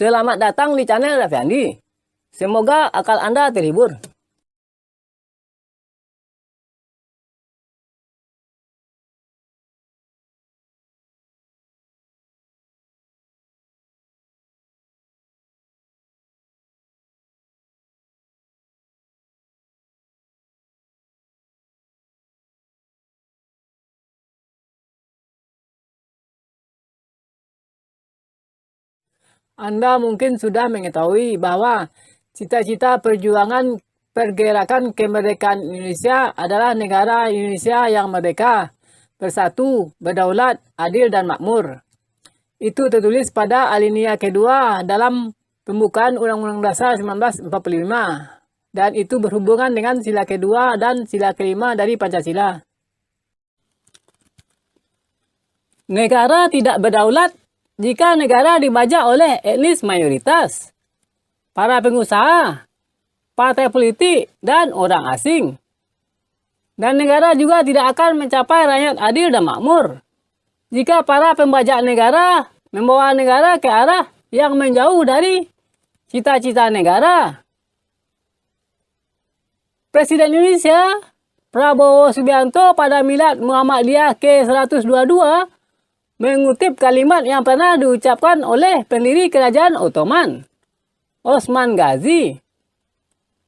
Selamat datang di channel Raffi Andi. Semoga akal Anda terhibur. Anda mungkin sudah mengetahui bahwa cita-cita perjuangan pergerakan kemerdekaan Indonesia adalah negara Indonesia yang merdeka, bersatu, berdaulat, adil, dan makmur. Itu tertulis pada alinea kedua dalam pembukaan Undang-Undang Dasar 1945. Dan itu berhubungan dengan sila kedua dan sila kelima dari Pancasila. Negara tidak berdaulat jika negara dibajak oleh etnis mayoritas, para pengusaha, partai politik, dan orang asing. Dan negara juga tidak akan mencapai rakyat adil dan makmur jika para pembajak negara membawa negara ke arah yang menjauh dari cita-cita negara. Presiden Indonesia, Prabowo Subianto pada Milad Muhammadiyah ke-122 mengutip kalimat yang pernah diucapkan oleh pendiri Kerajaan Ottoman, Osman Ghazi.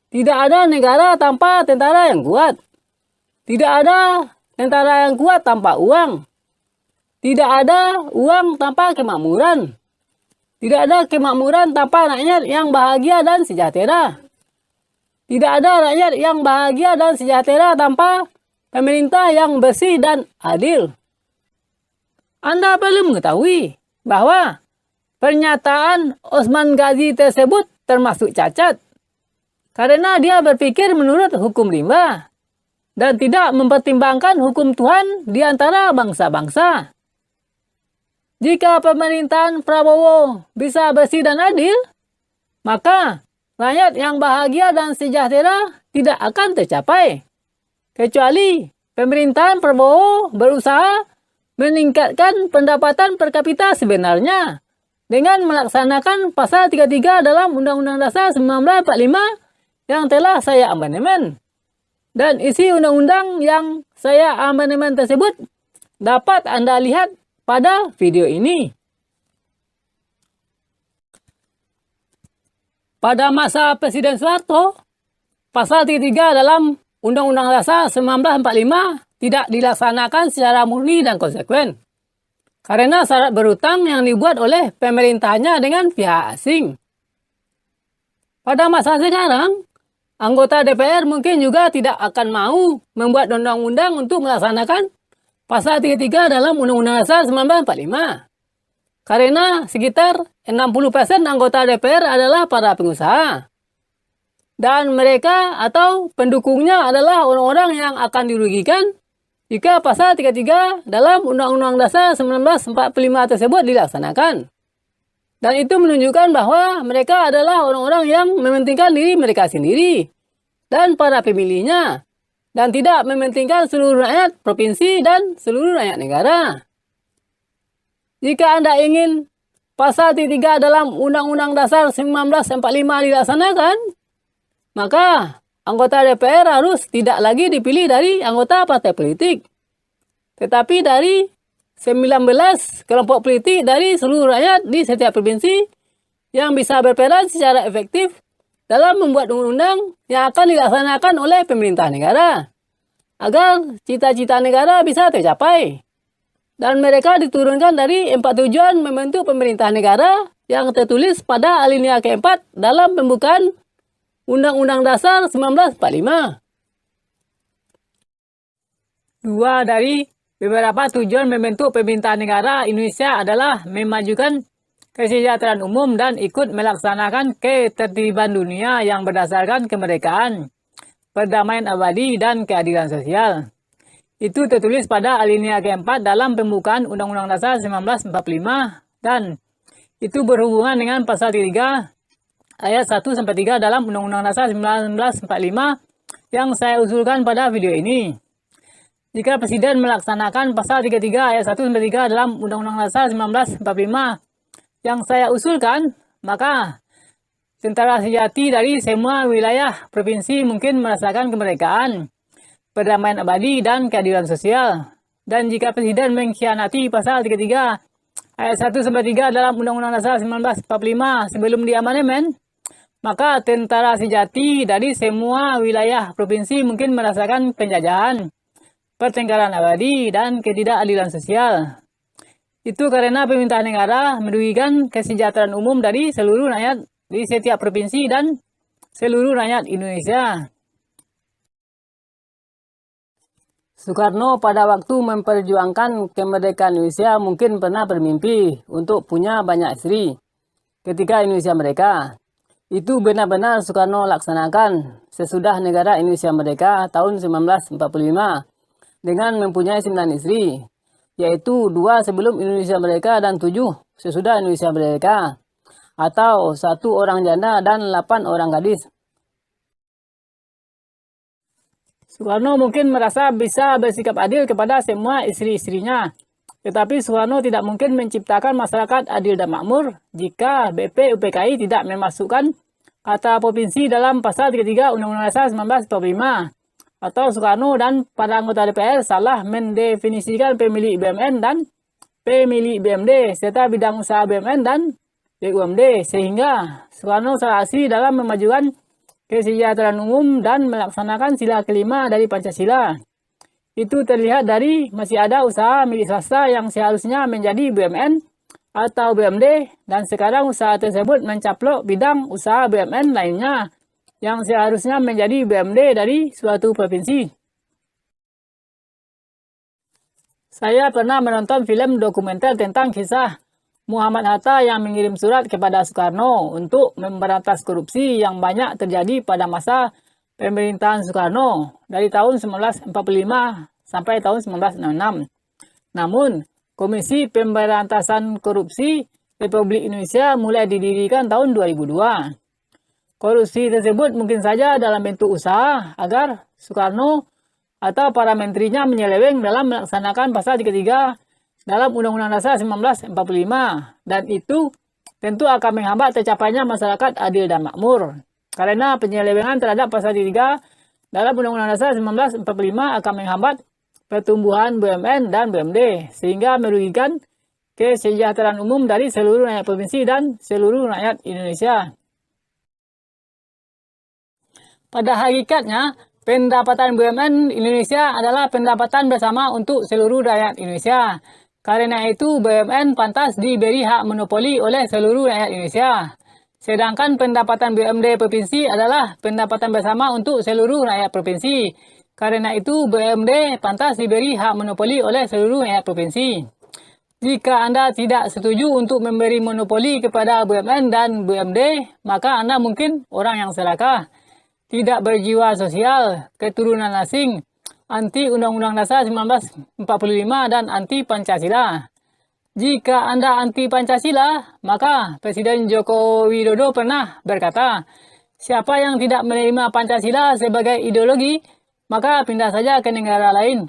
Tidak ada negara tanpa tentara yang kuat. Tidak ada tentara yang kuat tanpa uang. Tidak ada uang tanpa kemakmuran. Tidak ada kemakmuran tanpa rakyat yang bahagia dan sejahtera. Tidak ada rakyat yang bahagia dan sejahtera tanpa pemerintah yang bersih dan adil. Anda perlu mengetahui bahwa pernyataan Osman Ghazi tersebut termasuk cacat karena dia berpikir menurut hukum rimba dan tidak mempertimbangkan hukum Tuhan di antara bangsa-bangsa. Jika pemerintahan Prabowo bisa bersih dan adil, maka rakyat yang bahagia dan sejahtera tidak akan tercapai, kecuali pemerintahan Prabowo berusaha meningkatkan pendapatan per kapita sebenarnya dengan melaksanakan pasal 33 dalam Undang-Undang Dasar 1945 yang telah saya amandemen. Dan isi undang-undang yang saya amandemen tersebut dapat Anda lihat pada video ini. Pada masa Presiden Soeharto, pasal 33 dalam Undang-Undang Dasar 1945 tidak dilaksanakan secara murni dan konsekuen karena syarat berutang yang dibuat oleh pemerintahnya dengan pihak asing. Pada masa sekarang, anggota DPR mungkin juga tidak akan mau membuat undang-undang untuk melaksanakan pasal 33 dalam Undang-Undang Dasar 1945 karena sekitar 60% anggota DPR adalah para pengusaha. Dan mereka atau pendukungnya adalah orang-orang yang akan dirugikan jika pasal 33 dalam Undang-Undang Dasar 1945 tersebut dilaksanakan. Dan itu menunjukkan bahwa mereka adalah orang-orang yang mementingkan diri mereka sendiri dan para pemilihnya, dan tidak mementingkan seluruh rakyat provinsi dan seluruh rakyat negara. Jika Anda ingin pasal 33 dalam Undang-Undang Dasar 1945 dilaksanakan, maka anggota DPR harus tidak lagi dipilih dari anggota partai politik, tetapi dari 19 kelompok politik dari seluruh rakyat di setiap provinsi yang bisa berperan secara efektif dalam membuat undang-undang yang akan dilaksanakan oleh pemerintah negara, agar cita-cita negara bisa tercapai. Dan mereka diturunkan dari 4 tujuan membentuk pemerintah negara yang tertulis pada alinea keempat dalam pembukaan Undang-Undang Dasar 1945. Dua dari beberapa tujuan membentuk pemerintahan negara Indonesia adalah memajukan kesejahteraan umum dan ikut melaksanakan ketertiban dunia yang berdasarkan kemerdekaan, perdamaian abadi, dan keadilan sosial. Itu tertulis pada alinea keempat dalam pembukaan Undang-Undang Dasar 1945 dan itu berhubungan dengan pasal 3 ayat 1-3 dalam Undang-Undang Dasar 1945 yang saya usulkan pada video ini. Jika Presiden melaksanakan pasal 33 ayat 1-3 dalam Undang-Undang Dasar 1945 yang saya usulkan, maka tentara sejati dari semua wilayah provinsi mungkin merasakan kemerdekaan, perdamaian abadi, dan keadilan sosial. Dan jika Presiden mengkhianati pasal 33 ayat 1-3 dalam Undang-Undang Dasar 1945 sebelum diamandemen, maka tentara sejati dari semua wilayah provinsi mungkin merasakan penjajahan, pertengkaran abadi, dan ketidakadilan sosial. Itu karena pemerintah negara merugikan kesejahteraan umum dari seluruh rakyat di setiap provinsi dan seluruh rakyat Indonesia. Soekarno pada waktu memperjuangkan kemerdekaan Indonesia mungkin pernah bermimpi untuk punya banyak istri ketika Indonesia merdeka. Itu benar-benar Soekarno laksanakan sesudah negara Indonesia merdeka tahun 1945 dengan mempunyai 9 istri, yaitu 2 sebelum Indonesia merdeka dan 7 sesudah Indonesia merdeka, atau 1 orang janda dan 8 orang gadis. Soekarno mungkin merasa bisa bersikap adil kepada semua istri-istrinya, tetapi Soekarno tidak mungkin menciptakan masyarakat adil dan makmur jika BP UPKI tidak memasukkan kata provinsi dalam pasal 33 Undang-Undang Dasar 1945. Atau Soekarno dan para anggota DPR salah mendefinisikan pemilik BUMN dan pemilik BUMD serta bidang usaha BUMN dan BUMD, sehingga Soekarno salah asli dalam memajukan kesejahteraan umum dan melaksanakan sila kelima dari Pancasila. Itu terlihat dari masih ada usaha milik swasta yang seharusnya menjadi BUMN atau BUMD, dan sekarang usaha tersebut mencaplok bidang usaha BUMN lainnya yang seharusnya menjadi BUMD dari suatu provinsi. Saya pernah menonton film dokumenter tentang kisah Muhammad Hatta yang mengirim surat kepada Soekarno untuk memberantas korupsi yang banyak terjadi pada masa pemerintahan Soekarno dari tahun 1945 sampai tahun 1966. Namun, Komisi Pemberantasan Korupsi Republik Indonesia mulai didirikan tahun 2002. Korupsi tersebut mungkin saja dalam bentuk usaha agar Soekarno atau para menterinya menyeleweng dalam melaksanakan pasal 33 dalam Undang-Undang Dasar 1945, dan itu tentu akan menghambat tercapainya masyarakat adil dan makmur. Karena penyelewengan terhadap pasal 33 dalam Undang-Undang Dasar 1945 akan menghambat pertumbuhan BUMN dan BUMD, sehingga merugikan kesejahteraan umum dari seluruh rakyat provinsi dan seluruh rakyat Indonesia. Pada hakikatnya, pendapatan BUMN Indonesia adalah pendapatan bersama untuk seluruh rakyat Indonesia. Karena itu, BUMN pantas diberi hak monopoli oleh seluruh rakyat Indonesia. Sedangkan pendapatan BUMD provinsi adalah pendapatan bersama untuk seluruh rakyat provinsi. Karena itu, BUMD pantas diberi hak monopoli oleh seluruh rakyat provinsi. Jika Anda tidak setuju untuk memberi monopoli kepada BUMN dan BUMD, maka Anda mungkin orang yang serakah, tidak berjiwa sosial, keturunan asing, anti Undang-Undang Dasar 1945 dan anti Pancasila. Jika Anda anti Pancasila, maka Presiden Joko Widodo pernah berkata, siapa yang tidak menerima Pancasila sebagai ideologi, maka pindah saja ke negara lain.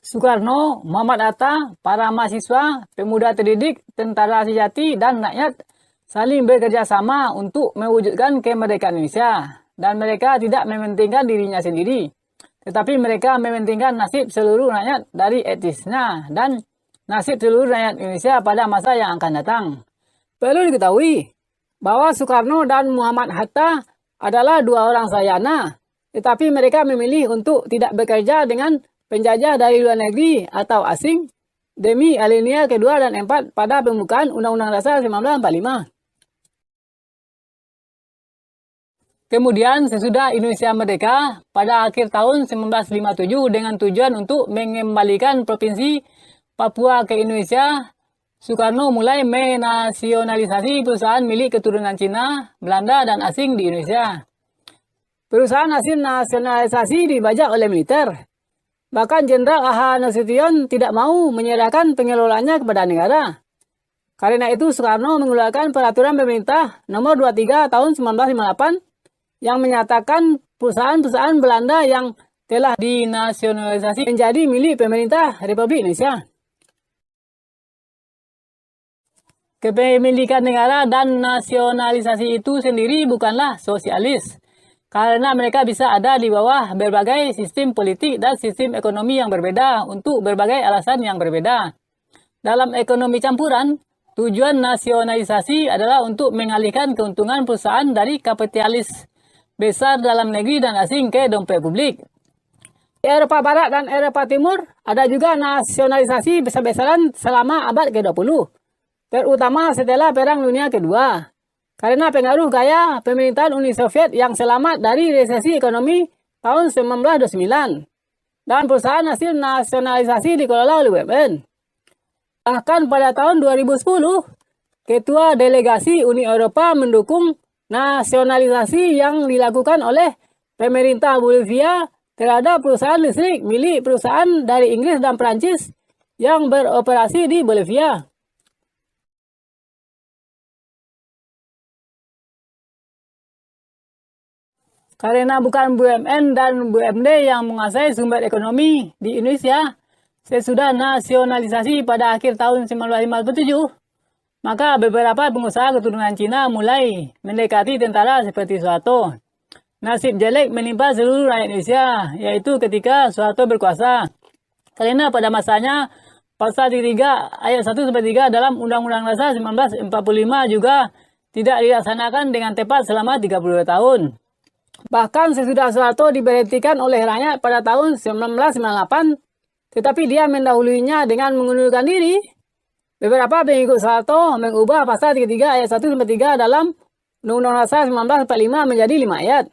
Soekarno, Muhammad Hatta, para mahasiswa, pemuda terdidik, tentara sejati, dan rakyat saling bekerja sama untuk mewujudkan kemerdekaan Indonesia. Dan mereka tidak mementingkan dirinya sendiri, tetapi mereka mementingkan nasib seluruh rakyat dari etnisnya dan nasib seluruh rakyat Indonesia pada masa yang akan datang. Perlu diketahui bahwa Soekarno dan Muhammad Hatta adalah 2 orang sarjana, tetapi mereka memilih untuk tidak bekerja dengan penjajah dari luar negeri atau asing demi alinea kedua dan 4 pada pembukaan Undang-Undang Dasar 1945. Kemudian sesudah Indonesia merdeka pada akhir tahun 1957 dengan tujuan untuk mengembalikan Provinsi Papua ke Indonesia, Soekarno mulai menasionalisasi perusahaan milik keturunan Cina, Belanda, dan asing di Indonesia. Perusahaan hasil nasionalisasi dibajak oleh militer. Bahkan Jenderal A.H. Nasution tidak mau menyerahkan pengelolaannya kepada negara. Karena itu Soekarno mengeluarkan peraturan pemerintah nomor 23 tahun 1958 yang menyatakan perusahaan-perusahaan Belanda yang telah dinasionalisasi menjadi milik pemerintah Republik Indonesia. kepemilikan negara dan nasionalisasi itu sendiri bukanlah sosialis, karena mereka bisa ada di bawah berbagai sistem politik dan sistem ekonomi yang berbeda untuk berbagai alasan yang berbeda. Dalam ekonomi campuran, tujuan nasionalisasi adalah untuk mengalihkan keuntungan perusahaan dari kapitalis besar dalam negeri dan asing ke dompet publik. Di Eropa Barat dan Eropa Timur ada juga nasionalisasi besar-besaran selama abad ke-20, terutama setelah Perang Dunia Kedua. Karena pengaruh gaya pemerintahan Uni Soviet yang selamat dari resesi ekonomi tahun 1929. Dan perusahaan hasil nasionalisasi dikelola oleh BUMN. Bahkan pada tahun 2010, Ketua Delegasi Uni Eropa mendukung nasionalisasi yang dilakukan oleh pemerintah Bolivia terhadap perusahaan listrik milik perusahaan dari Inggris dan Prancis yang beroperasi di Bolivia. Karena bukan BUMN dan BUMD yang menguasai sumber ekonomi di Indonesia sesudah nasionalisasi pada akhir tahun 1957, maka beberapa pengusaha keturunan Cina mulai mendekati tentara seperti Soeharto. Nasib jelek menimpa seluruh rakyat Indonesia, yaitu ketika Soeharto berkuasa. Karena pada masanya, Pasal 3 ayat 1-3 dalam Undang-Undang Dasar 1945 juga tidak dilaksanakan dengan tepat selama 32 tahun. Bahkan sesudah Soeharto diberhentikan oleh rakyat pada tahun 1998, tetapi dia mendahulunya dengan mengundurkan diri. Beberapa pengikut Soeharto mengubah pasal 33 ayat 1-3 dalam Undang-Undang Dasar 1945 menjadi 5 ayat,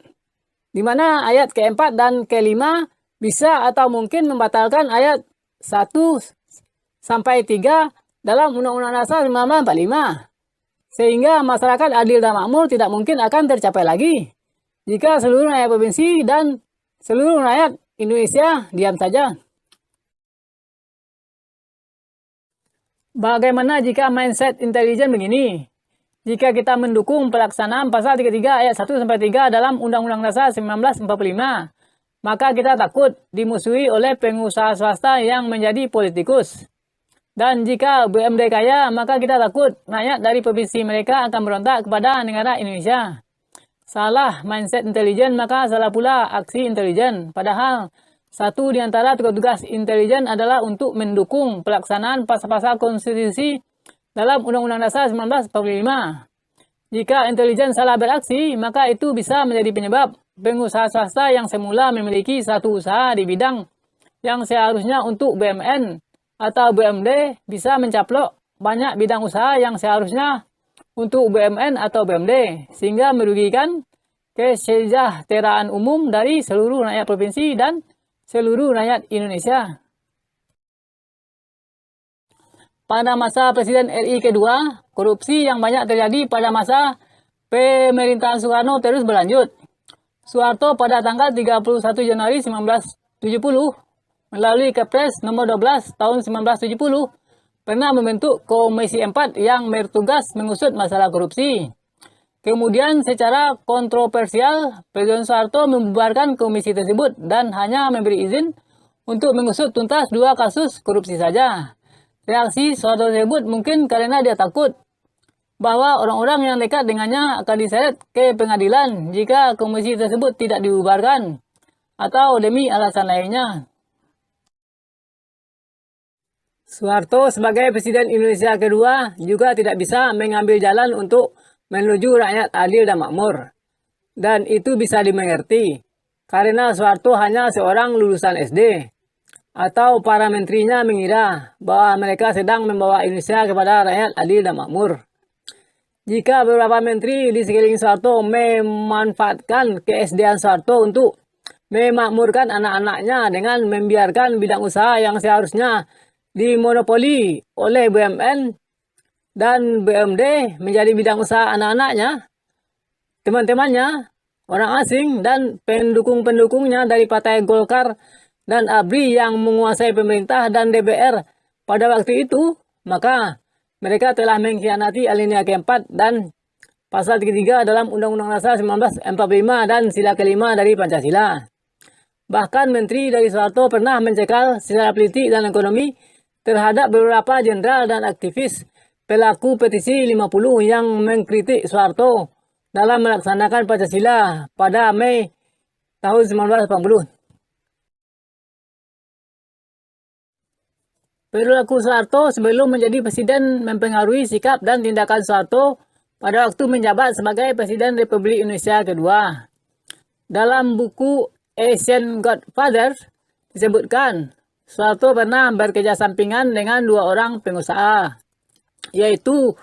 di mana ayat ke-4 dan ke-5 bisa atau mungkin membatalkan ayat 1-3 dalam Undang-Undang Dasar 1945, sehingga masyarakat adil dan makmur tidak mungkin akan tercapai lagi jika seluruh rakyat provinsi dan seluruh rakyat Indonesia diam saja. Bagaimana jika mindset intelijen begini? Jika kita mendukung pelaksanaan pasal 33 ayat 1-3 dalam Undang-Undang Dasar 1945, maka kita takut dimusuhi oleh pengusaha swasta yang menjadi politikus. Dan jika BUMD kaya, maka kita takut rakyat dari provinsi mereka akan berontak kepada negara Indonesia. Salah mindset intelijen, maka salah pula aksi intelijen. Padahal, satu di antara tugas-tugas intelijen adalah untuk mendukung pelaksanaan pasal-pasal konstitusi dalam Undang-Undang Dasar 1945. Jika intelijen salah beraksi, maka itu bisa menjadi penyebab pengusaha swasta yang semula memiliki satu usaha di bidang yang seharusnya untuk BUMN atau BUMD bisa mencaplok banyak bidang usaha yang seharusnya untuk BUMN atau BUMD, sehingga merugikan kesejahteraan umum dari seluruh rakyat provinsi dan seluruh rakyat Indonesia. Pada masa Presiden RI kedua, korupsi yang banyak terjadi pada masa pemerintahan Soekarno terus berlanjut. Soeharto pada tanggal 31 Januari 1970 melalui Kepres nomor 12 tahun 1970 pernah membentuk Komisi 4 yang bertugas mengusut masalah korupsi. Kemudian secara kontroversial, Presiden Soeharto membubarkan komisi tersebut dan hanya memberi izin untuk mengusut tuntas 2 kasus korupsi saja. Reaksi Soeharto tersebut mungkin karena dia takut bahwa orang-orang yang dekat dengannya akan diseret ke pengadilan jika komisi tersebut tidak dibubarkan, atau demi alasan lainnya. Soeharto sebagai Presiden Indonesia kedua juga tidak bisa mengambil jalan untuk menuju rakyat adil dan makmur. Dan itu bisa dimengerti, karena Soeharto hanya seorang lulusan SD, atau para menterinya mengira bahwa mereka sedang membawa Indonesia kepada rakyat adil dan makmur. Jika beberapa menteri di sekeliling Soeharto memanfaatkan keSD-an Soeharto untuk memakmurkan anak-anaknya dengan membiarkan bidang usaha yang seharusnya dimonopoli oleh BUMN dan BUMD menjadi bidang usaha anak-anaknya, teman-temannya, orang asing, dan pendukung-pendukungnya dari Partai Golkar dan ABRI yang menguasai pemerintah dan DPR pada waktu itu, maka mereka telah mengkhianati alinea keempat dan pasal 33 dalam Undang-Undang Dasar 1945 dan sila kelima dari Pancasila. Bahkan menteri dari Soeharto pernah mencekal secara politik dan ekonomi terhadap beberapa jenderal dan aktivis pelaku petisi 50 yang mengkritik Soeharto dalam melaksanakan Pancasila pada Mei tahun 1980. Perilaku Soeharto sebelum menjadi presiden mempengaruhi sikap dan tindakan Soeharto pada waktu menjabat sebagai Presiden Republik Indonesia kedua. Dalam buku Asian Godfather disebutkan, Soeharto pernah bekerja sampingan dengan 2 orang pengusaha, yaitu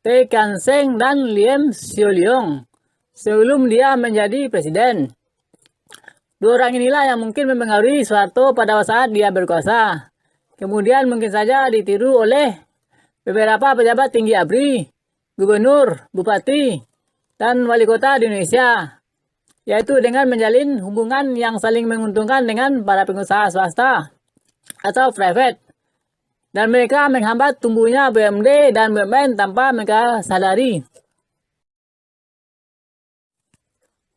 Tay Kan Seng dan Liem Siu Leong, sebelum dia menjadi presiden. 2 orang inilah yang mungkin mempengaruhi Soeharto pada saat dia berkuasa. Kemudian mungkin saja ditiru oleh beberapa pejabat tinggi ABRI, gubernur, bupati, dan wali kota di Indonesia, yaitu dengan menjalin hubungan yang saling menguntungkan dengan para pengusaha swasta atau private. Dan mereka menghambat tumbuhnya BUMD dan BUMN tanpa mereka sadari.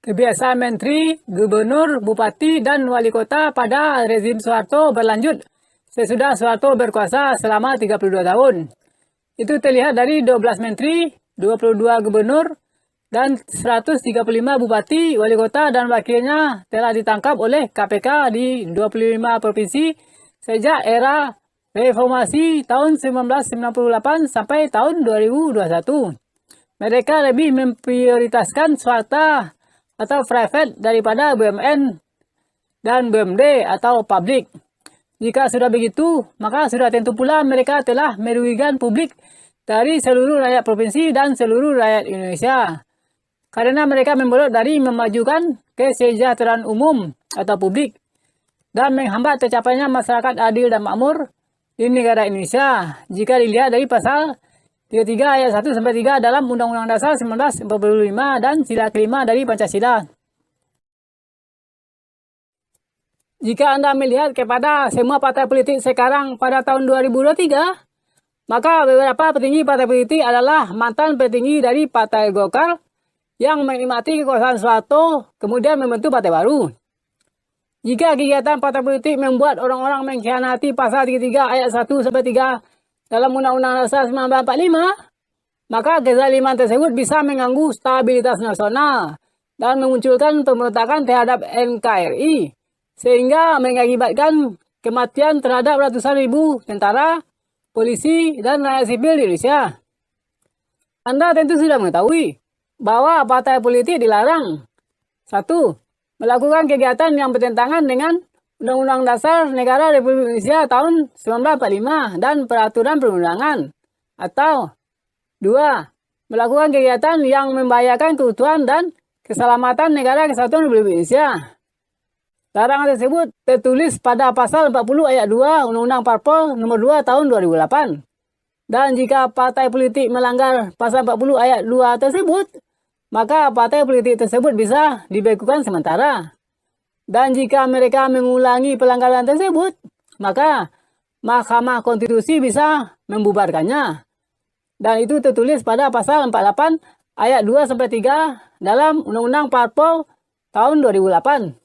Kebiasaan menteri, gubernur, bupati, dan wali kota pada rezim Soeharto berlanjut sesudah Soeharto berkuasa selama 32 tahun. Itu terlihat dari 12 menteri, 22 gubernur, dan 135 bupati, wali kota, dan wakilnya telah ditangkap oleh KPK di 25 provinsi sejak era reformasi tahun 1998 sampai tahun 2021. Mereka lebih memprioritaskan swasta atau private daripada BUMN dan BUMD atau publik. Jika sudah begitu, maka sudah tentu pula mereka telah merugikan publik dari seluruh rakyat provinsi dan seluruh rakyat Indonesia. Karena mereka membolot dari memajukan kesejahteraan umum atau publik dan menghambat tercapainya masyarakat adil dan makmur di negara Indonesia. Jika dilihat dari pasal 33 ayat 1 sampai 3 dalam Undang-Undang Dasar 1945 dan sila kelima dari Pancasila. Jika Anda melihat kepada semua partai politik sekarang pada tahun 2023, maka beberapa petinggi partai politik adalah mantan petinggi dari Partai Golkar yang menikmati kekuasaan Soeharto kemudian membentuk partai baru. Jika kegiatan partai politik membuat orang-orang mengkhianati pasal 33 ayat 1 sampai 3 dalam Undang-Undang Dasar 1945, maka kezaliman tersebut bisa mengganggu stabilitas nasional dan memunculkan pemberontakan terhadap NKRI, sehingga mengakibatkan kematian terhadap ratusan ribu tentara, polisi, dan rakyat sipil di Indonesia. Anda tentu sudah mengetahui bahwa partai politik dilarang 1. Melakukan kegiatan yang bertentangan dengan Undang-Undang Dasar Negara Republik Indonesia tahun 1945 dan peraturan perundangan, atau 2. Melakukan kegiatan yang membahayakan keutuhan dan keselamatan negara kesatuan Republik Indonesia. Larangan tersebut tertulis pada pasal 40 ayat 2 Undang-Undang Parpol nomor 2 tahun 2008. Dan jika partai politik melanggar pasal 40 ayat 2 tersebut, maka partai politik tersebut bisa dibekukan sementara. Dan jika mereka mengulangi pelanggaran tersebut, maka Mahkamah Konstitusi bisa membubarkannya. Dan itu tertulis pada pasal 48 ayat 2 sampai 3 dalam Undang-Undang Parpol tahun 2008.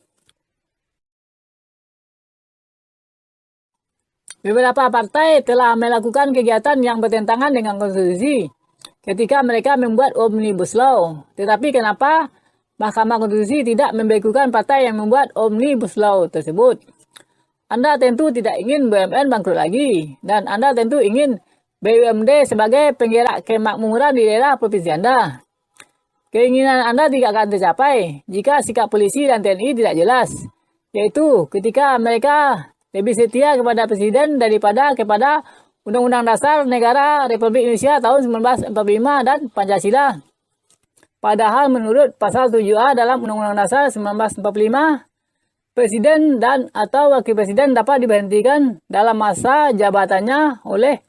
Beberapa partai telah melakukan kegiatan yang bertentangan dengan konstitusi ketika mereka membuat Omnibus Law. Tetapi kenapa Mahkamah Konstitusi tidak membekukan partai yang membuat Omnibus Law tersebut? Anda tentu tidak ingin BUMN bangkrut lagi, dan Anda tentu ingin BUMD sebagai penggerak kemakmuran di daerah provinsi Anda. Keinginan Anda tidak akan tercapai jika sikap polisi dan TNI tidak jelas, yaitu ketika mereka lebih setia kepada Presiden daripada kepada Undang-Undang Dasar Negara Republik Indonesia tahun 1945 dan Pancasila. Padahal menurut pasal 7A dalam Undang-Undang Dasar 1945, Presiden dan atau Wakil Presiden dapat diberhentikan dalam masa jabatannya oleh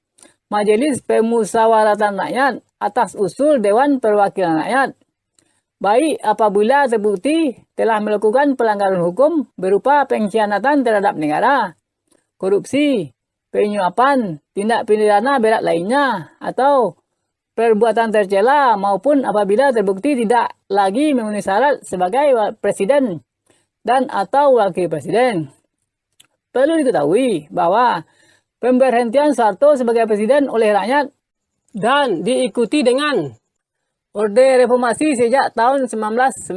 Majelis Permusyawaratan Rakyat atas usul Dewan Perwakilan Rakyat, baik apabila terbukti telah melakukan pelanggaran hukum berupa pengkhianatan terhadap negara, korupsi, penyuapan, tindak pidana berat lainnya, atau perbuatan tercela, maupun apabila terbukti tidak lagi memenuhi syarat sebagai presiden dan atau wakil presiden. Perlu diketahui bahwa pemberhentian Soeharto sebagai presiden oleh rakyat dan diikuti dengan Orde Reformasi sejak tahun 1998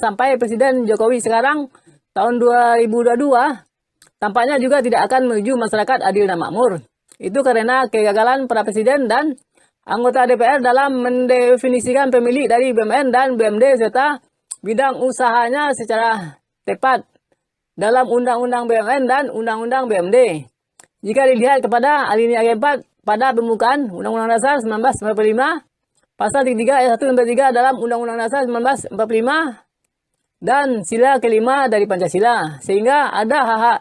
sampai Presiden Jokowi sekarang tahun 2022, tampaknya juga tidak akan menuju masyarakat adil dan makmur. Itu karena kegagalan para presiden dan anggota DPR dalam mendefinisikan pemilik dari BUMN dan BUMD serta bidang usahanya secara tepat dalam Undang-Undang BUMN dan Undang-Undang BUMD. Jika dilihat kepada alinea 4 pada pembukaan Undang-Undang Dasar 1945, Pasal 33 ayat 1 sampai 3 dalam Undang-Undang Dasar 1945 dan sila kelima dari Pancasila, sehingga ada hak-hak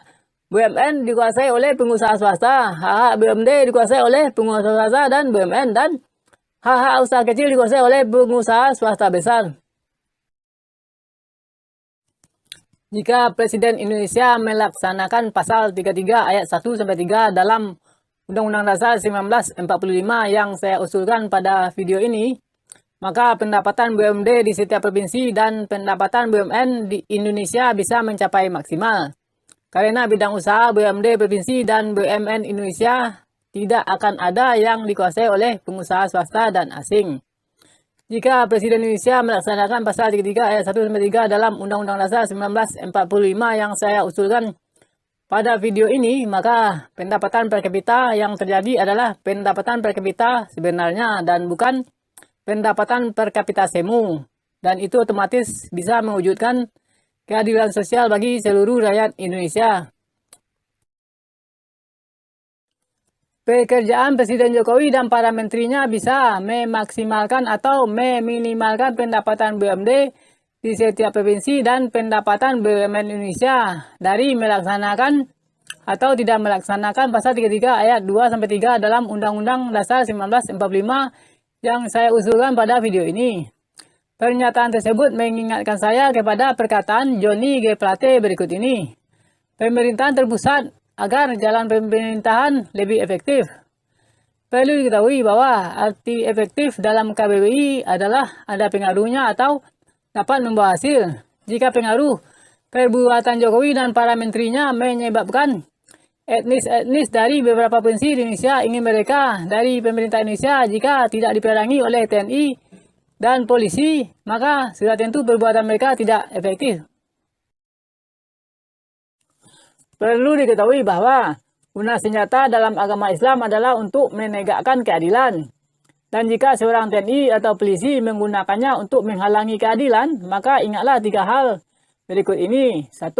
BUMN dikuasai oleh pengusaha swasta, hak-hak BUMD dikuasai oleh pengusaha swasta dan BUMN, dan hak-hak usaha kecil dikuasai oleh pengusaha swasta besar. Jika Presiden Indonesia melaksanakan Pasal 33 ayat 1 sampai 3 dalam Undang-Undang Dasar 1945 yang saya usulkan pada video ini, maka pendapatan BUMD di setiap provinsi dan pendapatan BUMN di Indonesia bisa mencapai maksimal. Karena bidang usaha BUMD provinsi dan BUMN Indonesia tidak akan ada yang dikuasai oleh pengusaha swasta dan asing. Jika Presiden Indonesia melaksanakan Pasal 33 ayat 1 sampai 3 dalam Undang-Undang Dasar 1945 yang saya usulkan pada video ini, maka pendapatan per kapita yang terjadi adalah pendapatan per kapita sebenarnya dan bukan pendapatan per kapita semu. Dan itu otomatis bisa mewujudkan keadilan sosial bagi seluruh rakyat Indonesia. Pekerjaan Presiden Jokowi dan para menterinya bisa memaksimalkan atau meminimalkan pendapatan BUMD di setiap provinsi dan pendapatan BUMN Indonesia dari melaksanakan atau tidak melaksanakan Pasal 33 ayat 2-3 dalam Undang-Undang Dasar 1945 yang saya usulkan pada video ini. Pernyataan tersebut mengingatkan saya kepada perkataan Johnny G. Plate berikut ini. Pemerintahan terpusat agar jalan pemerintahan lebih efektif. Perlu diketahui bahwa arti efektif dalam KBBI adalah ada pengaruhnya atau dapat membawa hasil. Jika pengaruh perbuatan Jokowi dan para menterinya menyebabkan etnis dari beberapa provinsi di Indonesia ingin mereka dari pemerintah Indonesia jika tidak diperangi oleh TNI dan polisi, maka sudah tentu perbuatan mereka tidak efektif. Perlu diketahui bahwa guna senjata dalam agama Islam adalah untuk menegakkan keadilan. Dan jika seorang TNI atau polisi menggunakannya untuk menghalangi keadilan, maka ingatlah 3 hal berikut ini. 1.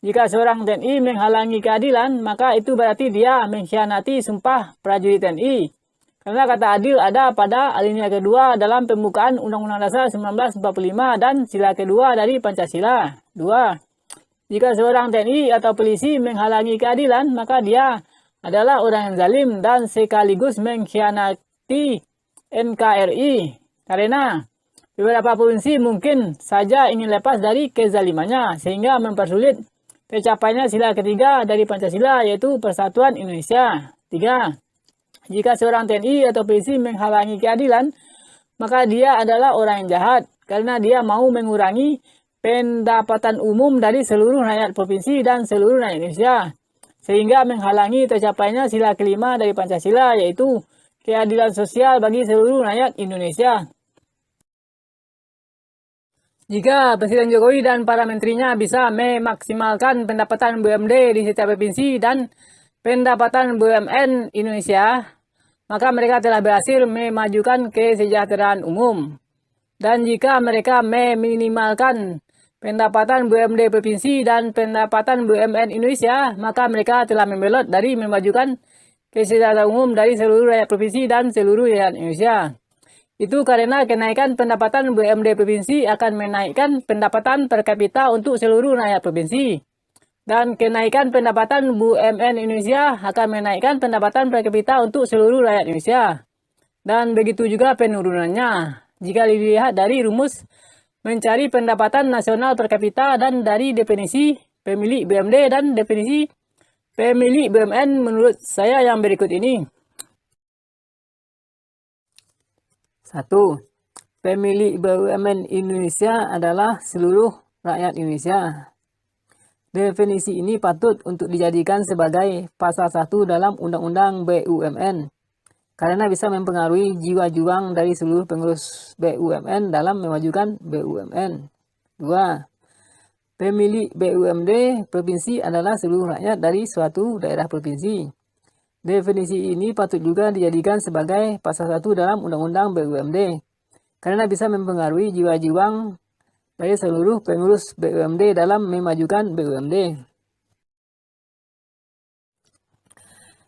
Jika seorang TNI menghalangi keadilan, maka itu berarti dia mengkhianati sumpah prajurit TNI. Karena kata adil ada pada alinea kedua dalam pembukaan Undang-Undang Dasar 1945 dan sila kedua dari Pancasila. 2. Jika seorang TNI atau polisi menghalangi keadilan, maka dia adalah orang yang zalim dan sekaligus mengkhianati NKRI. Karena beberapa provinsi mungkin saja ingin lepas dari kezalimannya sehingga mempersulit tercapainya sila ketiga dari Pancasila, yaitu Persatuan Indonesia. 3. Jika seorang TNI atau polisi menghalangi keadilan, maka dia adalah orang yang jahat karena dia mau mengurangi pendapatan umum dari seluruh rakyat provinsi dan seluruh rakyat Indonesia, sehingga menghalangi tercapainya sila kelima dari Pancasila, yaitu keadilan sosial bagi seluruh rakyat Indonesia. Jika Presiden Jokowi dan para menterinya bisa memaksimalkan pendapatan BUMD di setiap provinsi dan pendapatan BUMN Indonesia, maka mereka telah berhasil memajukan kesejahteraan umum. Dan jika mereka meminimalkan pendapatan BUMD provinsi dan pendapatan BUMN Indonesia, maka mereka telah membelot dari memajukan kesejahteraan umum dari seluruh rakyat provinsi dan seluruh rakyat Indonesia. Itu karena kenaikan pendapatan BUMD provinsi akan menaikkan pendapatan per kapita untuk seluruh rakyat provinsi. Dan kenaikan pendapatan BUMN Indonesia akan menaikkan pendapatan per kapita untuk seluruh rakyat Indonesia. Dan begitu juga penurunannya. Jika dilihat dari rumus mencari pendapatan nasional per kapita dan dari definisi pemilik BUMD dan definisi pemilik BUMN menurut saya yang berikut ini. 1. Pemilik BUMN Indonesia adalah seluruh rakyat Indonesia. Definisi ini patut untuk dijadikan sebagai pasal 1 dalam Undang-Undang BUMN. karena bisa mempengaruhi jiwa juang dari seluruh pengurus BUMN dalam memajukan BUMN. 2. Pemilik BUMD provinsi adalah seluruh rakyat dari suatu daerah provinsi. Definisi ini patut juga dijadikan sebagai pasal 1 dalam Undang-Undang BUMD, karena bisa mempengaruhi jiwa juang dari seluruh pengurus BUMD dalam memajukan BUMD.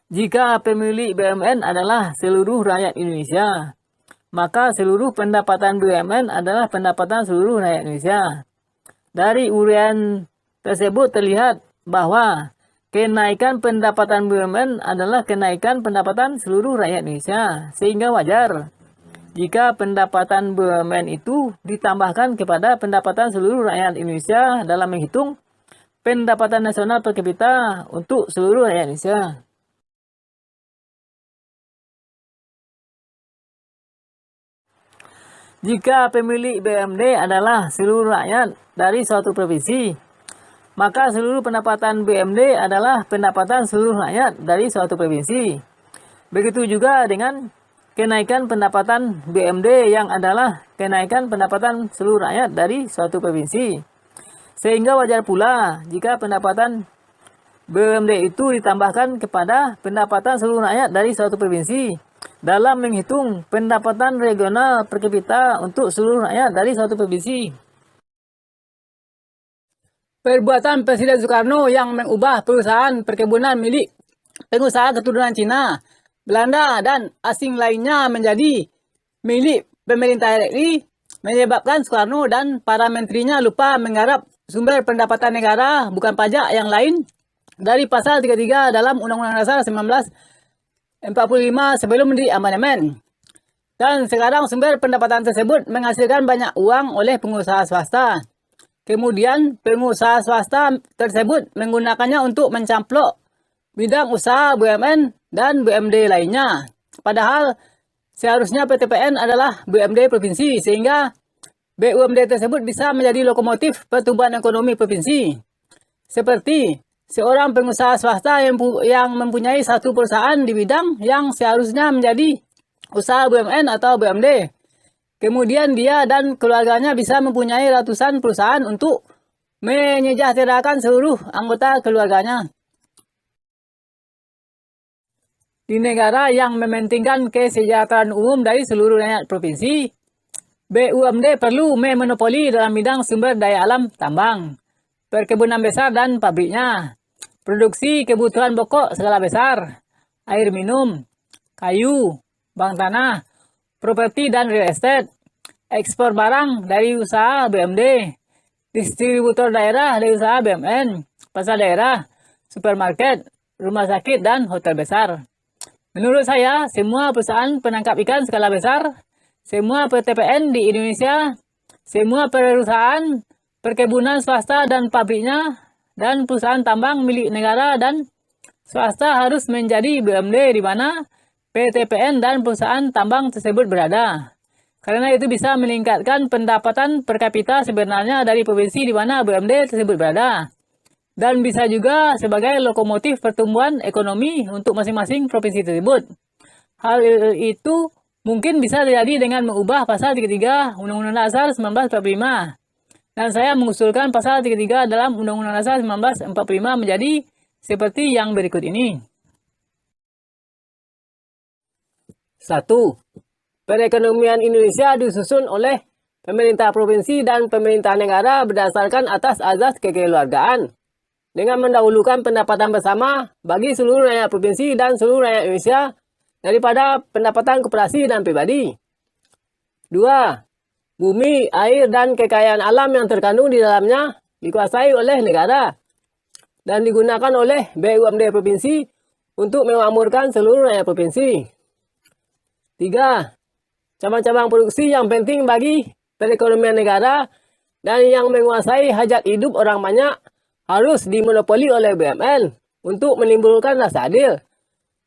Jika pemilik BUMN adalah seluruh rakyat Indonesia, maka seluruh pendapatan BUMN adalah pendapatan seluruh rakyat Indonesia. Dari uraian tersebut terlihat bahwa kenaikan pendapatan BUMN adalah kenaikan pendapatan seluruh rakyat Indonesia, sehingga wajar jika pendapatan BUMN itu ditambahkan kepada pendapatan seluruh rakyat Indonesia dalam menghitung pendapatan nasional per kapita untuk seluruh rakyat Indonesia. Jika pemilik BUMD adalah seluruh rakyat dari suatu provinsi, maka seluruh pendapatan BUMD adalah pendapatan seluruh rakyat dari suatu provinsi. Begitu juga dengan kenaikan pendapatan BUMD yang adalah kenaikan pendapatan seluruh rakyat dari suatu provinsi. Sehingga wajar pula jika pendapatan BUMD itu ditambahkan kepada pendapatan seluruh rakyat dari suatu provinsi dalam menghitung pendapatan regional per kapita untuk seluruh rakyat dari suatu provinsi. Perbuatan Presiden Soekarno yang mengubah perusahaan perkebunan milik pengusaha keturunan Cina, Belanda, dan asing lainnya menjadi milik pemerintah RI menyebabkan Soekarno dan para menterinya lupa menggarap sumber pendapatan negara bukan pajak yang lain dari pasal 33 dalam Undang-Undang Dasar 1945 sebelum diamandemen. Dan sekarang sumber pendapatan tersebut menghasilkan banyak uang oleh pengusaha swasta. Kemudian pengusaha swasta tersebut menggunakannya untuk mencamplok bidang usaha BUMN dan BUMD lainnya. Padahal seharusnya PTPN adalah BUMD provinsi, sehingga BUMD tersebut bisa menjadi lokomotif pertumbuhan ekonomi provinsi. Seperti seorang pengusaha swasta yang mempunyai satu perusahaan di bidang yang seharusnya menjadi usaha BUMN atau BUMD. Kemudian dia dan keluarganya bisa mempunyai ratusan perusahaan untuk menyejahterakan seluruh anggota keluarganya. Di negara yang mementingkan kesejahteraan umum dari seluruh rakyat provinsi, BUMD perlu memonopoli dalam bidang sumber daya alam tambang, perkebunan besar dan pabriknya, produksi kebutuhan pokok skala besar, air minum, kayu, bank tanah, properti dan real estate, ekspor barang dari usaha BUMD, distributor daerah dari usaha BUMN, pasar daerah, supermarket, rumah sakit, dan hotel besar. Menurut saya, semua perusahaan penangkap ikan skala besar, semua PTPN di Indonesia, semua perusahaan perkebunan swasta dan pabriknya, dan perusahaan tambang milik negara dan swasta harus menjadi BUMD di mana PTPN dan perusahaan tambang tersebut berada. Karena itu bisa meningkatkan pendapatan per kapita sebenarnya dari provinsi di mana BUMD tersebut berada. Dan bisa juga sebagai lokomotif pertumbuhan ekonomi untuk masing-masing provinsi tersebut. Hal itu mungkin bisa terjadi dengan mengubah pasal 33 Undang-Undang Dasar 1945. Dan saya mengusulkan pasal 33 dalam Undang-Undang Dasar 1945 menjadi seperti yang berikut ini. 1. Perekonomian Indonesia disusun oleh pemerintah provinsi dan pemerintah negara berdasarkan atas azas kekeluargaan, dengan mendahulukan pendapatan bersama bagi seluruh rakyat provinsi dan seluruh rakyat Indonesia daripada pendapatan koperasi dan pribadi. 2. Bumi, air, dan kekayaan alam yang terkandung di dalamnya dikuasai oleh negara dan digunakan oleh BUMD provinsi untuk memakmurkan seluruh rakyat provinsi. 3. Cabang-cabang produksi yang penting bagi perekonomian negara dan yang menguasai hajat hidup orang banyak harus dimonopoli oleh BUMN untuk menimbulkan rasa adil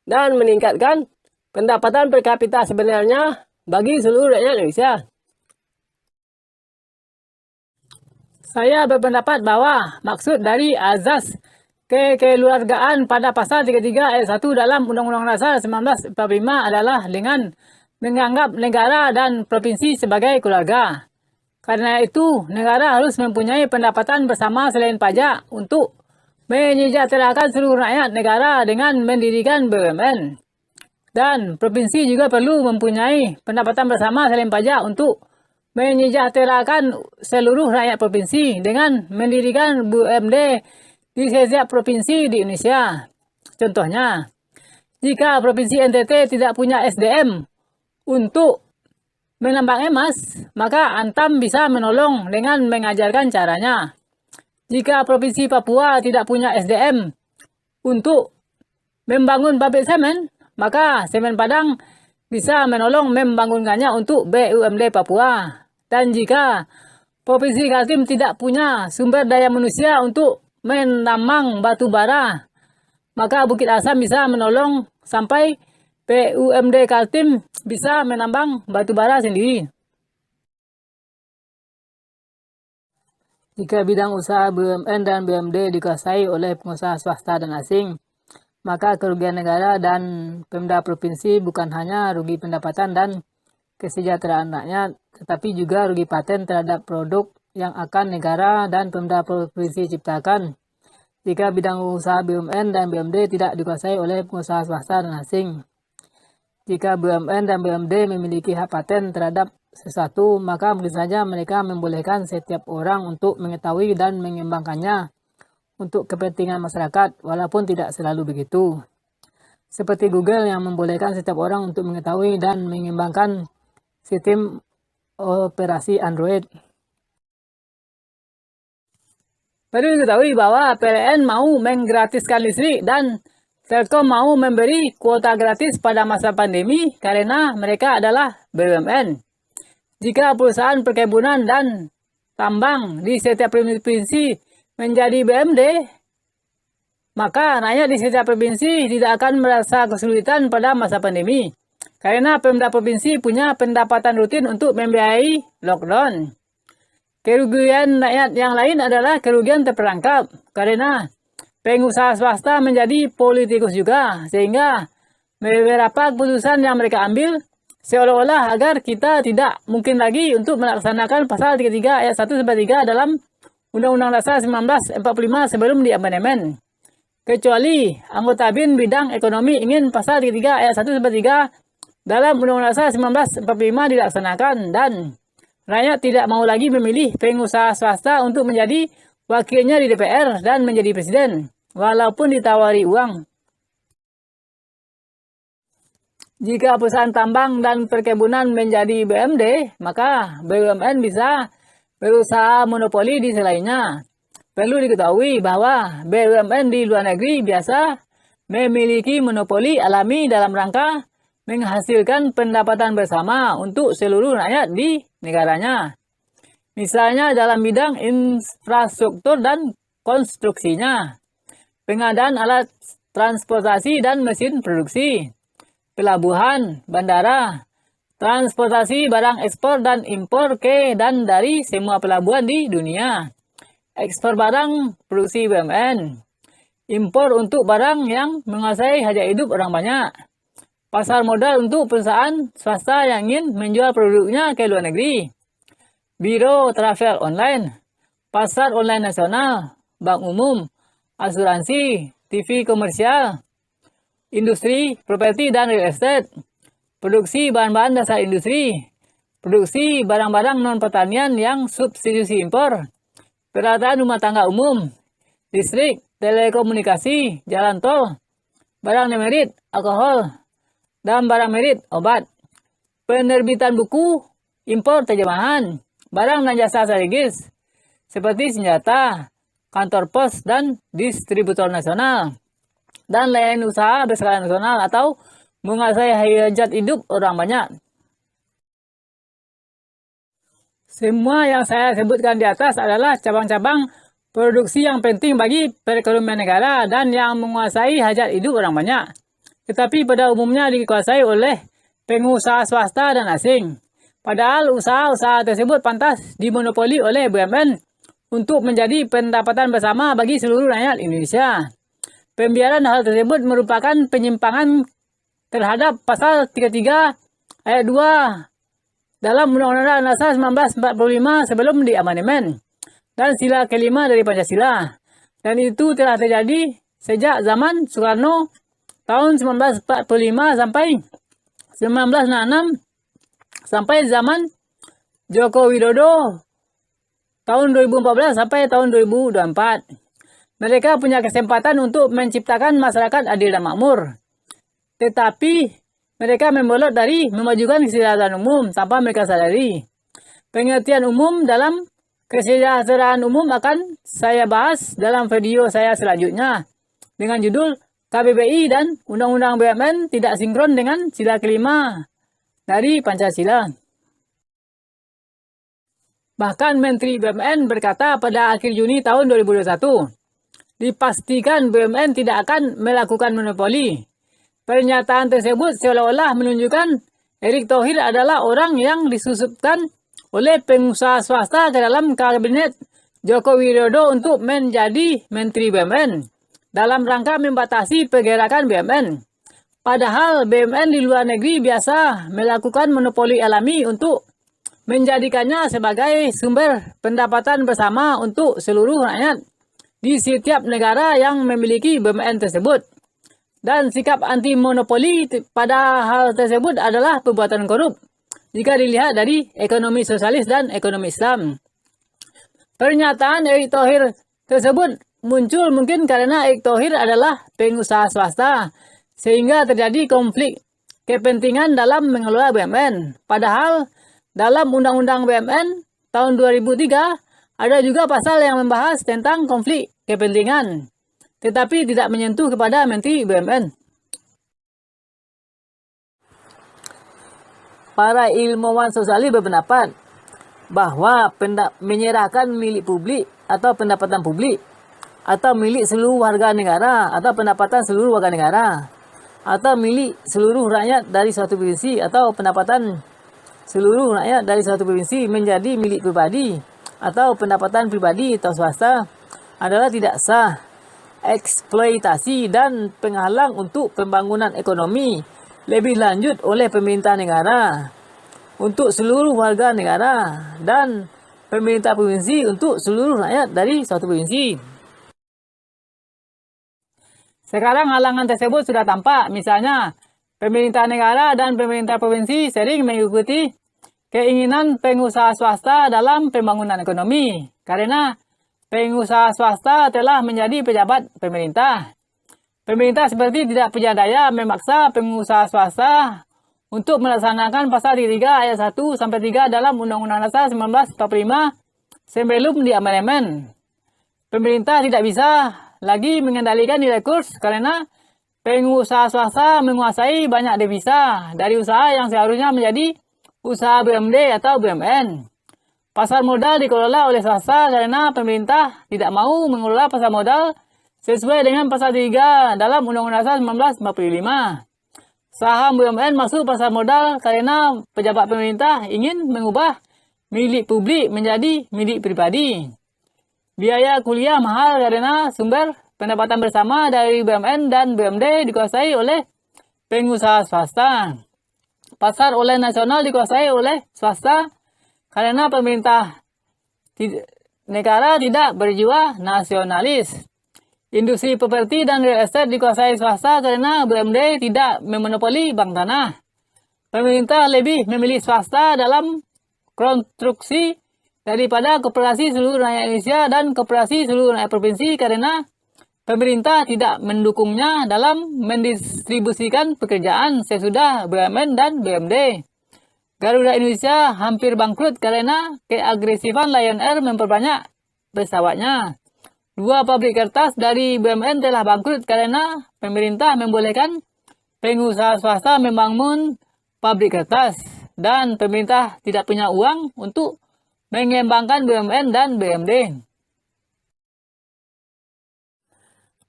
dan meningkatkan pendapatan per kapita sebenarnya bagi seluruh rakyat Indonesia. Saya berpendapat bahwa maksud dari azas kekeluargaan pada pasal 33 ayat 1 dalam Undang-Undang Dasar 1945 adalah dengan menganggap negara dan provinsi sebagai keluarga. Karena itu, negara harus mempunyai pendapatan bersama selain pajak untuk menyejahterakan seluruh rakyat negara dengan mendirikan BUMN. Dan provinsi juga perlu mempunyai pendapatan bersama selain pajak untuk menyejahterakan seluruh rakyat provinsi dengan mendirikan BUMD di setiap provinsi di Indonesia. Contohnya, jika Provinsi NTT tidak punya SDM untuk menambang emas, maka Antam bisa menolong dengan mengajarkan caranya. Jika Provinsi Papua tidak punya SDM untuk membangun pabrik semen, maka Semen Padang bisa menolong membangunkannya untuk BUMD Papua. Dan jika Provinsi Kaltim tidak punya sumber daya manusia untuk menambang batu bara, maka Bukit Asam bisa menolong sampai BUMD Kaltim bisa menambang batu bara sendiri. Jika bidang usaha BUMN dan BUMD dikuasai oleh pengusaha swasta dan asing, maka kerugian negara dan Pemda provinsi bukan hanya rugi pendapatan dan kesejahteraan rakyat, tetapi juga rugi paten terhadap produk yang akan negara dan Pemda provinsi ciptakan. Jika bidang usaha BUMN dan BUMD tidak dikuasai oleh pengusaha swasta dan asing. Jika BUMN dan BUMD memiliki hak paten terhadap sesuatu, maka mungkin saja mereka membolehkan setiap orang untuk mengetahui dan mengembangkannya untuk kepentingan masyarakat, walaupun tidak selalu begitu. Seperti Google yang membolehkan setiap orang untuk mengetahui dan mengembangkan sistem operasi Android. Perlu diketahui bahwa PLN mau menggratiskan listrik dan Telkom mau memberi kuota gratis pada masa pandemi karena mereka adalah BUMN. Jika perusahaan perkebunan dan tambang di setiap provinsi menjadi BUMD, maka rakyat di setiap provinsi tidak akan merasa kesulitan pada masa pandemi. Karena Pemda provinsi punya pendapatan rutin untuk membiayai lockdown. Kerugian rakyat yang lain adalah kerugian terperangkap karena pengusaha swasta menjadi politikus juga, sehingga beberapa keputusan yang mereka ambil seolah-olah agar kita tidak mungkin lagi untuk melaksanakan pasal 33 ayat 1-3 dalam Undang-Undang Dasar 1945 sebelum diamandemen. Kecuali anggota BIN bidang ekonomi ingin pasal 33 ayat 1-3 dalam Undang-Undang Dasar 1945 dilaksanakan dan rakyat tidak mau lagi memilih pengusaha swasta untuk menjadi wakilnya di DPR dan menjadi presiden, walaupun ditawari uang. Jika perusahaan tambang dan perkebunan menjadi BUMD, maka BUMN bisa berusaha monopoli di selainnya. Perlu diketahui bahwa BUMN di luar negeri biasa memiliki monopoli alami dalam rangka menghasilkan pendapatan bersama untuk seluruh rakyat di negaranya. Misalnya dalam bidang infrastruktur dan konstruksinya, pengadaan alat transportasi dan mesin produksi, pelabuhan, bandara, transportasi barang ekspor dan impor ke dan dari semua pelabuhan di dunia, ekspor barang produksi BUMN, impor untuk barang yang menguasai hajat hidup orang banyak, pasar modal untuk perusahaan swasta yang ingin menjual produknya ke luar negeri, biro travel online, pasar online nasional, bank umum, asuransi, TV komersial, industri, properti dan real estate, produksi bahan-bahan dasar industri, produksi barang-barang non-pertanian yang substitusi impor, peralatan rumah tangga umum, listrik, telekomunikasi, jalan tol, barang demerit, alkohol, dan barang merit, obat, penerbitan buku, impor terjemahan, barang dan jasa strategis, seperti senjata, kantor pos dan distributor nasional, dan layanan usaha berskala nasional atau menguasai hajat hidup orang banyak. Semua yang saya sebutkan di atas adalah cabang-cabang produksi yang penting bagi perekonomian negara dan yang menguasai hajat hidup orang banyak, tetapi pada umumnya dikuasai oleh pengusaha swasta dan asing. Padahal usaha-usaha tersebut pantas dimonopoli oleh BUMN untuk menjadi pendapatan bersama bagi seluruh rakyat Indonesia. Pembiaran hal tersebut merupakan penyimpangan terhadap pasal 33 ayat 2 dalam Undang-Undang Dasar 1945 sebelum diamandemen dan sila kelima dari Pancasila. Dan itu telah terjadi sejak zaman Soekarno tahun 1945 sampai 1966 sampai zaman Joko Widodo tahun 2014 sampai tahun 2024. Mereka punya kesempatan untuk menciptakan masyarakat adil dan makmur. Tetapi mereka membelot dari memajukan kesejahteraan umum tanpa mereka sadari. Pengertian umum dalam kesejahteraan umum akan saya bahas dalam video saya selanjutnya dengan judul KBBI dan Undang-Undang BUMN tidak sinkron dengan sila kelima dari Pancasila. Bahkan Menteri BUMN berkata pada akhir Juni tahun 2021, dipastikan BUMN tidak akan melakukan monopoli. Pernyataan tersebut seolah-olah menunjukkan Erick Thohir adalah orang yang disusupkan oleh pengusaha swasta ke dalam kabinet Joko Widodo untuk menjadi Menteri BUMN dalam rangka membatasi pergerakan BUMN. Padahal BUMN di luar negeri biasa melakukan monopoli alami untuk menjadikannya sebagai sumber pendapatan bersama untuk seluruh rakyat di setiap negara yang memiliki BUMN tersebut. Dan sikap anti-monopoli pada hal tersebut adalah perbuatan korup jika dilihat dari ekonomi sosialis dan ekonomi Islam. Pernyataan Erick Thohir tersebut muncul mungkin karena Erick Thohir adalah pengusaha swasta, sehingga terjadi konflik kepentingan dalam mengelola BUMN. Padahal dalam Undang-Undang BUMN tahun 2003 ada juga pasal yang membahas tentang konflik kepentingan, tetapi tidak menyentuh kepada Menteri BUMN. Para ilmuwan sosialis berpendapat bahwa menyerahkan milik publik atau pendapatan publik atau milik seluruh warga negara atau pendapatan seluruh warga negara atau milik seluruh rakyat dari suatu provinsi atau pendapatan seluruh rakyat dari suatu provinsi menjadi milik pribadi atau pendapatan pribadi atau swasta adalah tidak sah, eksploitasi dan penghalang untuk pembangunan ekonomi lebih lanjut oleh pemerintah negara untuk seluruh warga negara dan pemerintah provinsi untuk seluruh rakyat dari suatu provinsi. Sekarang halangan tersebut sudah tampak, misalnya pemerintah negara dan pemerintah provinsi sering mengikuti keinginan pengusaha swasta dalam pembangunan ekonomi karena pengusaha swasta telah menjadi pejabat pemerintah. Pemerintah seperti tidak punya daya memaksa pengusaha swasta untuk melaksanakan pasal 33 ayat 1 sampai 3 dalam Undang-Undang Dasar 1945 sebelum diamandemen. Pemerintah tidak bisa lagi mengendalikan nilai kurs karena pengusaha swasta menguasai banyak devisa dari usaha yang seharusnya menjadi usaha BUMD atau BUMN. Pasar modal dikelola oleh swasta karena pemerintah tidak mau mengelola pasar modal sesuai dengan pasal 3 dalam Undang-Undang Dasar 1945. Saham BUMN masuk pasar modal karena pejabat pemerintah ingin mengubah milik publik menjadi milik pribadi. Biaya kuliah mahal karena sumber pendapatan bersama dari BUMN dan BUMD dikuasai oleh pengusaha swasta. Pasar oleh nasional dikuasai oleh swasta karena pemerintah negara tidak berjiwa nasionalis. Industri properti dan real estate dikuasai swasta karena BUMD tidak memonopoli bank tanah. Pemerintah lebih memilih swasta dalam konstruksi daripada koperasi seluruh rakyat Indonesia dan koperasi seluruh rakyat provinsi karena pemerintah tidak mendukungnya dalam mendistribusikan pekerjaan sesudah BUMN dan BUMD. Garuda Indonesia hampir bangkrut karena keagresifan Lion Air memperbanyak pesawatnya. 2 pabrik kertas dari BUMN telah bangkrut karena pemerintah membolehkan pengusaha swasta membangun pabrik kertas dan pemerintah tidak punya uang untuk mengembangkan BUMN dan BUMD.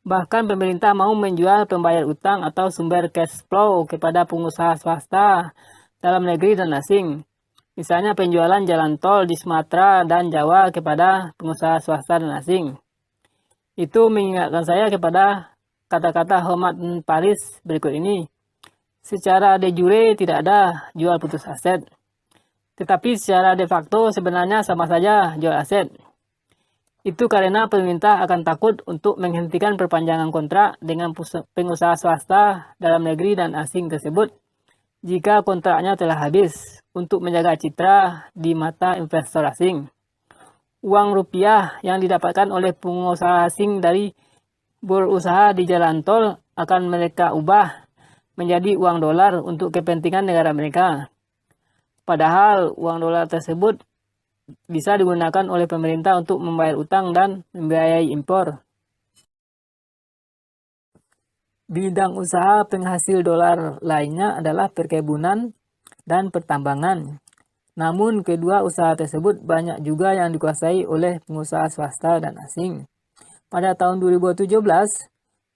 Bahkan pemerintah mau menjual pembayar utang atau sumber cash flow kepada pengusaha swasta dalam negeri dan asing. Misalnya penjualan jalan tol di Sumatera dan Jawa kepada pengusaha swasta dan asing. Itu mengingatkan saya kepada kata-kata Hotman Paris berikut ini. Secara de jure tidak ada jual putus aset, tetapi secara de facto sebenarnya sama saja jual aset. Itu karena pemerintah akan takut untuk menghentikan perpanjangan kontrak dengan pengusaha swasta dalam negeri dan asing tersebut jika kontraknya telah habis untuk menjaga citra di mata investor asing. Uang rupiah yang didapatkan oleh pengusaha asing dari berusaha di jalan tol akan mereka ubah menjadi uang dolar untuk kepentingan negara mereka. Padahal uang dolar tersebut bisa digunakan oleh pemerintah untuk membayar utang dan membiayai impor. Bidang usaha penghasil dolar lainnya adalah perkebunan dan pertambangan. Namun kedua usaha tersebut banyak juga yang dikuasai oleh pengusaha swasta dan asing. Pada tahun 2017,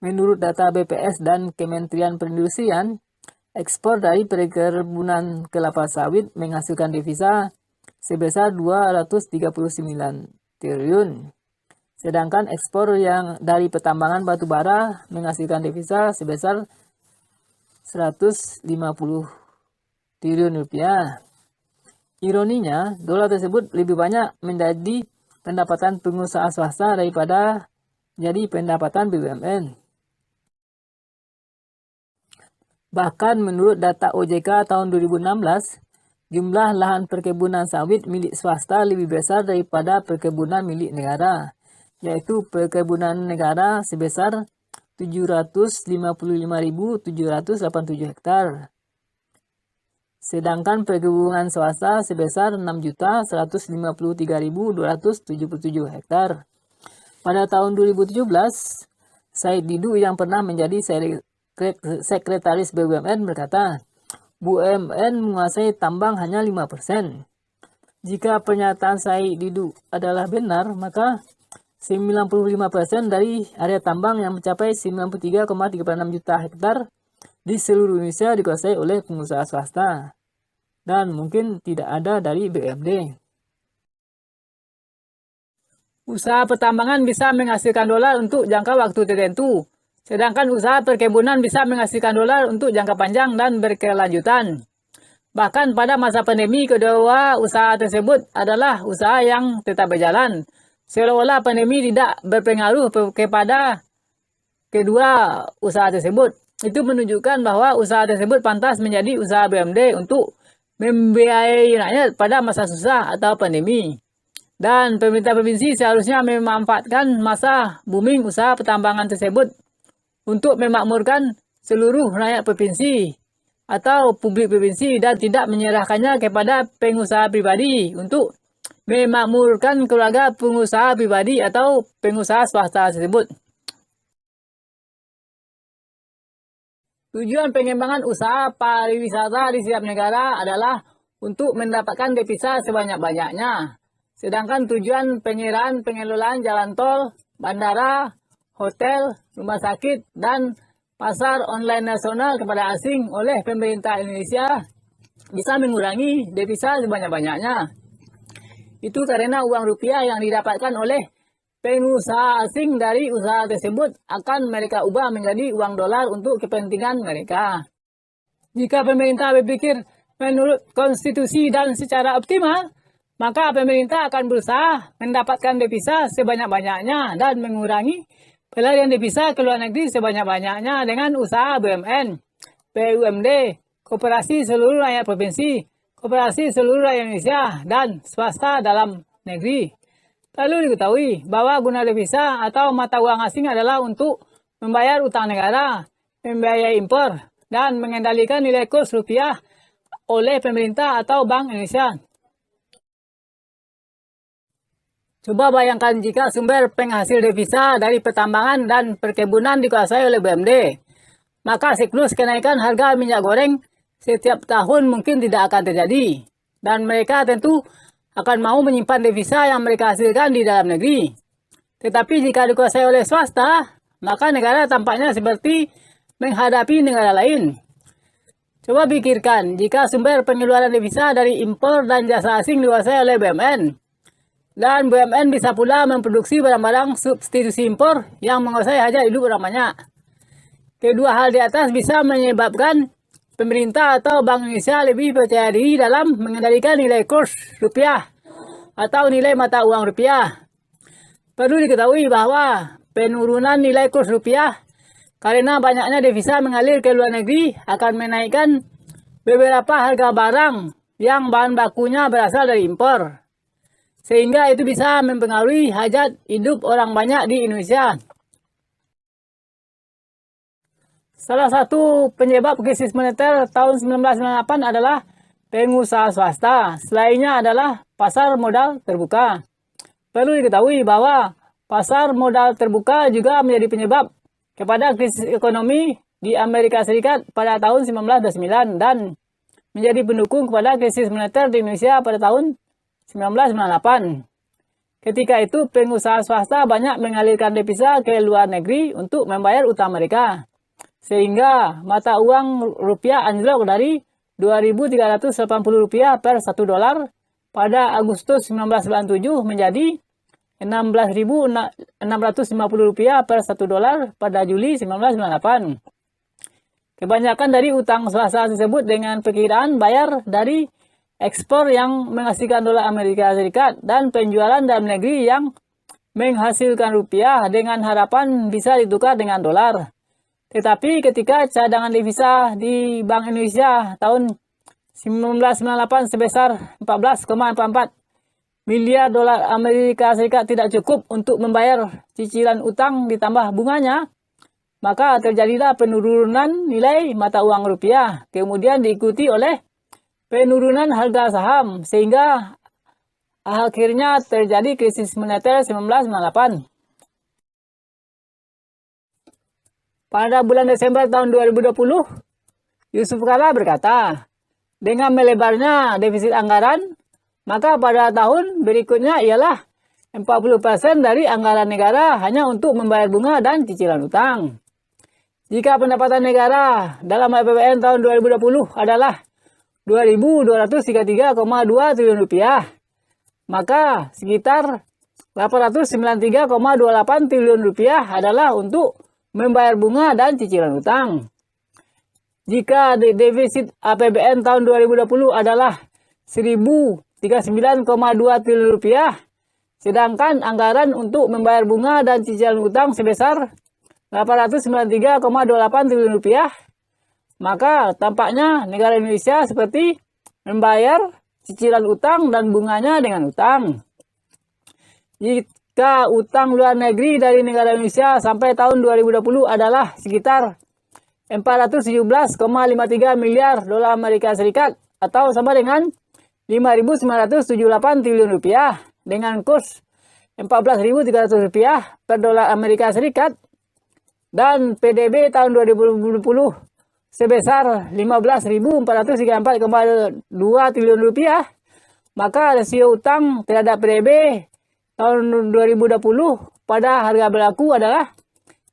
menurut data BPS dan Kementerian Perindustrian, ekspor dari perkebunan kelapa sawit menghasilkan devisa sebesar 239 triliun. Sedangkan ekspor yang dari pertambangan batu bara menghasilkan devisa sebesar 150 triliun rupiah. Ironinya, dolar tersebut lebih banyak menjadi pendapatan pengusaha swasta daripada jadi pendapatan BUMN. Bahkan menurut data OJK tahun 2016, jumlah lahan perkebunan sawit milik swasta lebih besar daripada perkebunan milik negara, yaitu perkebunan negara sebesar 755.787 hektar. Sedangkan perkebunan swasta sebesar 6.153.277 hektar. Pada tahun 2017, Said Didu yang pernah menjadi sekretaris BUMN berkata, BUMN menguasai tambang hanya 5%. Jika pernyataan Said Didu adalah benar, maka 95% dari area tambang yang mencapai 93,36 juta hektar di seluruh Indonesia dikuasai oleh pengusaha swasta. Dan mungkin tidak ada dari BUMD. Usaha pertambangan bisa menghasilkan dolar untuk jangka waktu tertentu. Sedangkan usaha perkebunan bisa menghasilkan dolar untuk jangka panjang dan berkelanjutan. Bahkan pada masa pandemi, kedua usaha tersebut adalah usaha yang tetap berjalan. Seolah-olah pandemi tidak berpengaruh kepada kedua usaha tersebut. Itu menunjukkan bahwa usaha tersebut pantas menjadi usaha BUMD untuk membiayai rakyat pada masa susah atau pandemi. Dan pemerintah provinsi seharusnya memanfaatkan masa booming usaha pertambangan tersebut untuk memakmurkan seluruh rakyat provinsi atau publik provinsi dan tidak menyerahkannya kepada pengusaha pribadi untuk memakmurkan keluarga pengusaha pribadi atau pengusaha swasta tersebut. Tujuan pengembangan usaha pariwisata di setiap negara adalah untuk mendapatkan devisa sebanyak-banyaknya. Sedangkan tujuan penyerahan pengelolaan jalan tol, bandara, hotel, rumah sakit, dan pasar online nasional kepada asing oleh pemerintah Indonesia bisa mengurangi devisa sebanyak-banyaknya. Itu karena uang rupiah yang didapatkan oleh pengusaha asing dari usaha tersebut akan mereka ubah menjadi uang dolar untuk kepentingan mereka. Jika pemerintah berpikir menurut konstitusi dan secara optimal, maka pemerintah akan berusaha mendapatkan devisa sebanyak-banyaknya dan mengurangi pelarian devisa ke luar negeri sebanyak-banyaknya dengan usaha BUMN, BUMD, koperasi seluruh rakyat provinsi, koperasi seluruh rakyat Indonesia, dan swasta dalam negeri. Perlu diketahui bahwa guna devisa atau mata uang asing adalah untuk membayar utang negara, membiayai impor, dan mengendalikan nilai kurs rupiah oleh pemerintah atau Bank Indonesia. Coba bayangkan jika sumber penghasil devisa dari pertambangan dan perkebunan dikuasai oleh BUMD, maka siklus kenaikan harga minyak goreng setiap tahun mungkin tidak akan terjadi, dan mereka tentu akan mau menyimpan devisa yang mereka hasilkan di dalam negeri. Tetapi jika dikuasai oleh swasta, maka negara tampaknya seperti menghadapi negara lain. Coba pikirkan jika sumber pengeluaran devisa dari impor dan jasa asing dikuasai oleh BUMN. Dan BUMN bisa pula memproduksi barang-barang substitusi impor yang menguasai hajat hidup orang banyak. Kedua hal di atas bisa menyebabkan pemerintah atau Bank Indonesia lebih percaya diri dalam mengendalikan nilai kurs rupiah atau nilai mata uang rupiah. Perlu diketahui bahwa penurunan nilai kurs rupiah karena banyaknya devisa mengalir ke luar negeri akan menaikkan beberapa harga barang yang bahan bakunya berasal dari impor. Sehingga itu bisa mempengaruhi hajat hidup orang banyak di Indonesia. Salah satu penyebab krisis moneter tahun 1998 adalah pengusaha swasta. Selainnya adalah pasar modal terbuka. Perlu diketahui bahwa pasar modal terbuka juga menjadi penyebab kepada krisis ekonomi di Amerika Serikat pada tahun 1929 dan menjadi pendukung kepada krisis moneter di Indonesia pada tahun 1998. Ketika itu pengusaha swasta banyak mengalirkan devisa ke luar negeri untuk membayar utang mereka. Sehingga mata uang rupiah anjlok dari Rp2.380 per 1 dolar pada Agustus 1997 menjadi Rp16.650 per 1 dolar pada Juli 1998. Kebanyakan dari utang swasta tersebut dengan perkiraan bayar dari ekspor yang menghasilkan dolar Amerika Serikat dan penjualan dalam negeri yang menghasilkan rupiah dengan harapan bisa ditukar dengan dolar. Tetapi ketika cadangan devisa di Bank Indonesia tahun 1998 sebesar 14,44 miliar dolar Amerika Serikat tidak cukup untuk membayar cicilan utang ditambah bunganya, maka terjadilah penurunan nilai mata uang rupiah, kemudian diikuti oleh penurunan harga saham, sehingga akhirnya terjadi krisis moneter 1998. Pada bulan Desember tahun 2020, Yusuf Kala berkata, dengan melebarnya defisit anggaran, maka pada tahun berikutnya ialah 40% dari anggaran negara hanya untuk membayar bunga dan cicilan utang. Jika pendapatan negara dalam APBN tahun 2020 adalah Rp2.233,2 triliun, maka sekitar Rp893,28 triliun adalah untuk membayar bunga dan cicilan utang. Jika defisit APBN tahun 2020 adalah Rp1.039,2 triliun, sedangkan anggaran untuk membayar bunga dan cicilan utang sebesar Rp893,28 triliun, maka tampaknya negara Indonesia seperti membayar cicilan utang dan bunganya dengan utang. Jika utang luar negeri dari negara Indonesia sampai tahun 2020 adalah sekitar 417,53 miliar dolar Amerika Serikat atau sama dengan Rp5.978 triliun dengan kurs Rp14.300 per dolar Amerika Serikat, dan PDB tahun 2020 sebesar Rp15.434,2 triliun, maka rasio utang terhadap PDB tahun 2020 pada harga berlaku adalah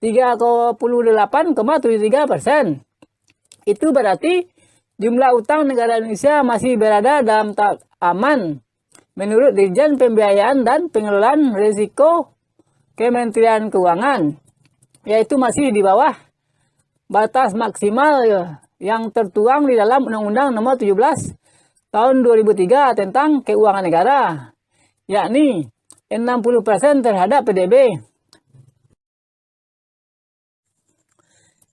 38,73%. Itu berarti jumlah utang negara Indonesia masih berada dalam tahap aman menurut Dirjen Pembiayaan dan Pengelolaan Risiko Kementerian Keuangan, yaitu masih di bawah batas maksimal yang tertuang di dalam Undang-Undang Nomor 17 Tahun 2003 tentang Keuangan Negara, yakni 60% terhadap PDB.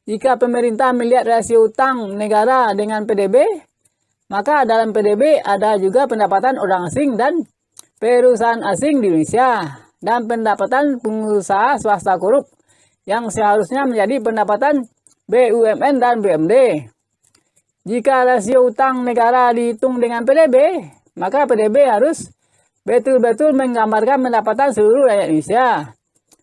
Jika pemerintah melihat rasio utang negara dengan PDB, maka dalam PDB ada juga pendapatan orang asing dan perusahaan asing di Indonesia, dan pendapatan pengusaha swasta korup yang seharusnya menjadi pendapatan BUMN dan BUMD. Jika rasio utang negara dihitung dengan PDB, maka PDB harus betul-betul menggambarkan pendapatan seluruh rakyat Indonesia.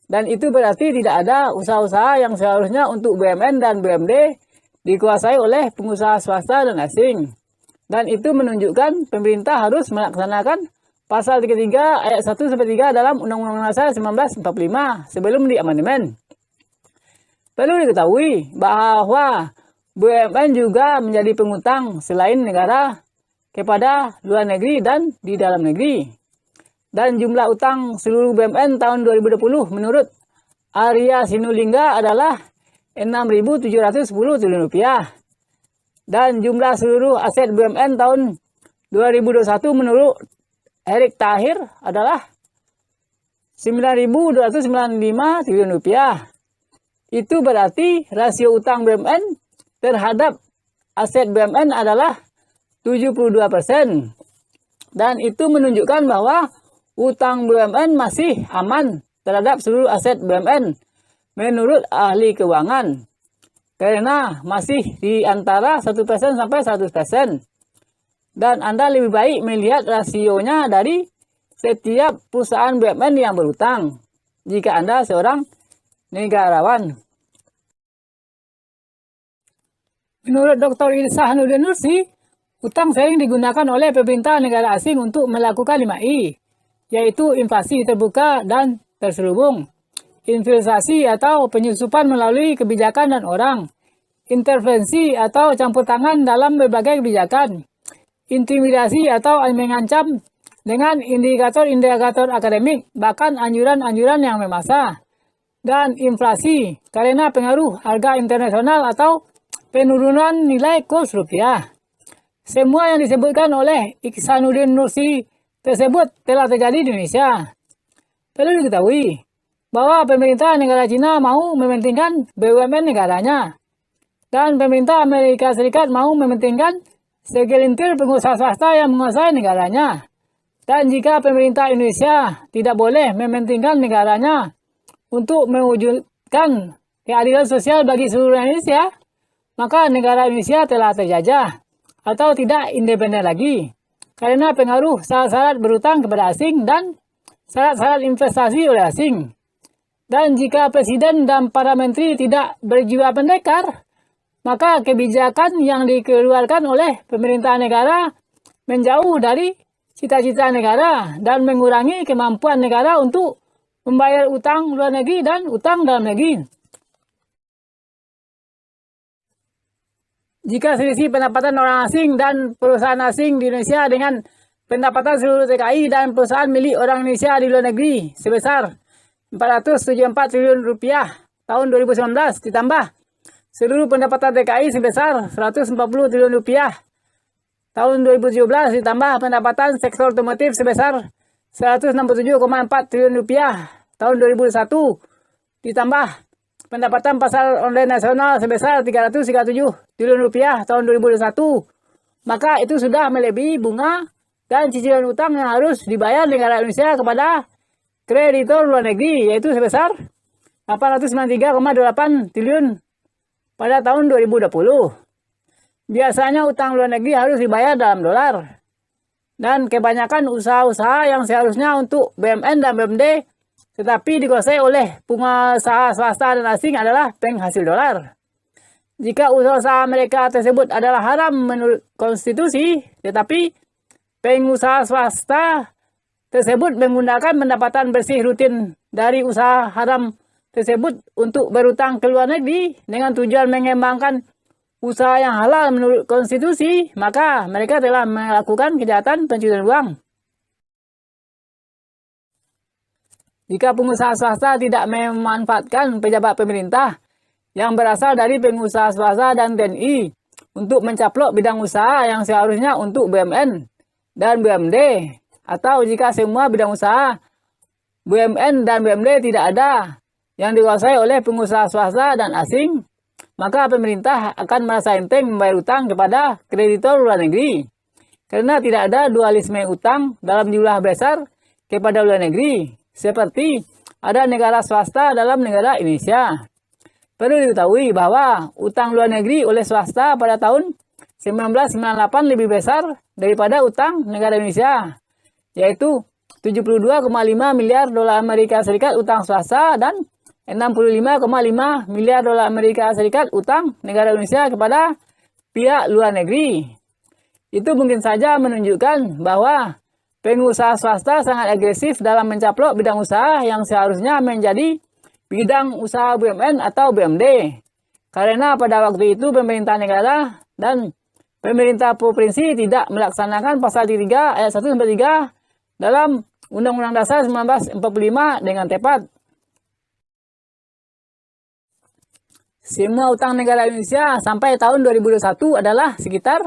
Dan itu berarti tidak ada usaha-usaha yang seharusnya untuk BUMN dan BUMD dikuasai oleh pengusaha swasta dan asing. Dan itu menunjukkan pemerintah harus melaksanakan Pasal 33 ayat 1-3 dalam Undang-Undang Dasar 1945 sebelum diamandemen. Perlu diketahui bahwa BUMN juga menjadi pengutang selain negara kepada luar negeri dan di dalam negeri. Dan jumlah utang seluruh BUMN tahun 2020 menurut Arya Sinulinga adalah 6.710 triliun rupiah. Dan jumlah seluruh aset BUMN tahun 2021 menurut Erick Thohir adalah 9.295 triliun rupiah. Itu berarti rasio utang BUMN terhadap aset BUMN adalah 72%. Dan itu menunjukkan bahwa utang BUMN masih aman terhadap seluruh aset BUMN menurut ahli keuangan. Karena masih di antara 1% sampai 100%. Dan Anda lebih baik melihat rasionya dari setiap perusahaan BUMN yang berutang jika Anda seorang negarawan. Menurut Dr. Ihsanuddin Nursi, utang sering digunakan oleh pemerintah negara asing untuk melakukan 5I, yaitu inflasi terbuka dan terselubung, infiltrasi atau penyusupan melalui kebijakan dan orang, intervensi atau campur tangan dalam berbagai kebijakan, intimidasi atau mengancam dengan indikator-indikator akademik, bahkan anjuran-anjuran yang memaksa, dan inflasi karena pengaruh harga internasional atau penurunan nilai kurs rupiah. Semua yang disebutkan oleh Ihsanuddin Nursi tersebut telah terjadi di Indonesia. Perlu diketahui bahwa pemerintah negara Cina mau mementingkan BUMN negaranya, dan pemerintah Amerika Serikat mau mementingkan segelintir pengusaha swasta yang menguasai negaranya. Dan jika pemerintah Indonesia tidak boleh mementingkan negaranya untuk mewujudkan keadilan sosial bagi seluruh Indonesia, maka negara Indonesia telah terjajah atau tidak independen lagi karena pengaruh syarat-syarat berutang kepada asing dan syarat-syarat investasi oleh asing. Dan jika presiden dan para menteri tidak berjiwa pendekar, maka kebijakan yang dikeluarkan oleh pemerintah negara menjauh dari cita-cita negara dan mengurangi kemampuan negara untuk membayar utang luar negeri dan utang dalam negeri. Jika selisih pendapatan orang asing dan perusahaan asing di Indonesia dengan pendapatan seluruh TKI dan perusahaan milik orang Indonesia di luar negeri sebesar 474 triliun rupiah tahun 2019 ditambah seluruh pendapatan TKI sebesar 140 triliun rupiah tahun 2017 ditambah pendapatan sektor otomotif sebesar 167,4 triliun rupiah tahun 2021 ditambah pendapatan pasar online nasional sebesar 337 triliun rupiah tahun 2021, maka itu sudah melebihi bunga dan cicilan utang yang harus dibayar negara Indonesia kepada kreditor luar negeri, yaitu sebesar 893,8 triliun pada tahun 2020. Biasanya utang luar negeri harus dibayar dalam dolar. Dan kebanyakan usaha-usaha yang seharusnya untuk BUMN dan BUMD tetapi dikuasai oleh pengusaha swasta dan asing adalah penghasil dolar. Jika usaha mereka tersebut adalah haram menurut konstitusi, tetapi pengusaha swasta tersebut menggunakan pendapatan bersih rutin dari usaha haram tersebut untuk berutang ke luar negeri dengan tujuan mengembangkan usaha yang halal menurut konstitusi, maka mereka telah melakukan kejahatan pencucian uang. Jika pengusaha swasta tidak memanfaatkan pejabat pemerintah yang berasal dari pengusaha swasta dan TNI untuk mencaplok bidang usaha yang seharusnya untuk BUMN dan BUMD, atau jika semua bidang usaha BUMN dan BUMD tidak ada yang dikuasai oleh pengusaha swasta dan asing, maka pemerintah akan merasa enteng membayar utang kepada kreditor luar negeri. Karena tidak ada dualisme utang dalam jumlah besar kepada luar negeri, seperti ada negara swasta dalam negara Indonesia. Perlu diketahui bahwa utang luar negeri oleh swasta pada tahun 1998 lebih besar daripada utang negara Indonesia, yaitu 72,5 miliar dolar Amerika Serikat utang swasta dan 65,5 miliar dolar Amerika Serikat utang negara Indonesia kepada pihak luar negeri. Itu mungkin saja menunjukkan bahwa pengusaha swasta sangat agresif dalam mencaplok bidang usaha yang seharusnya menjadi bidang usaha BUMN atau BUMD. Karena pada waktu itu pemerintah negara dan pemerintah provinsi tidak melaksanakan pasal 3 ayat 1-3 dalam Undang-Undang Dasar 1945 dengan tepat. semua utang negara Indonesia sampai tahun 2021 adalah sekitar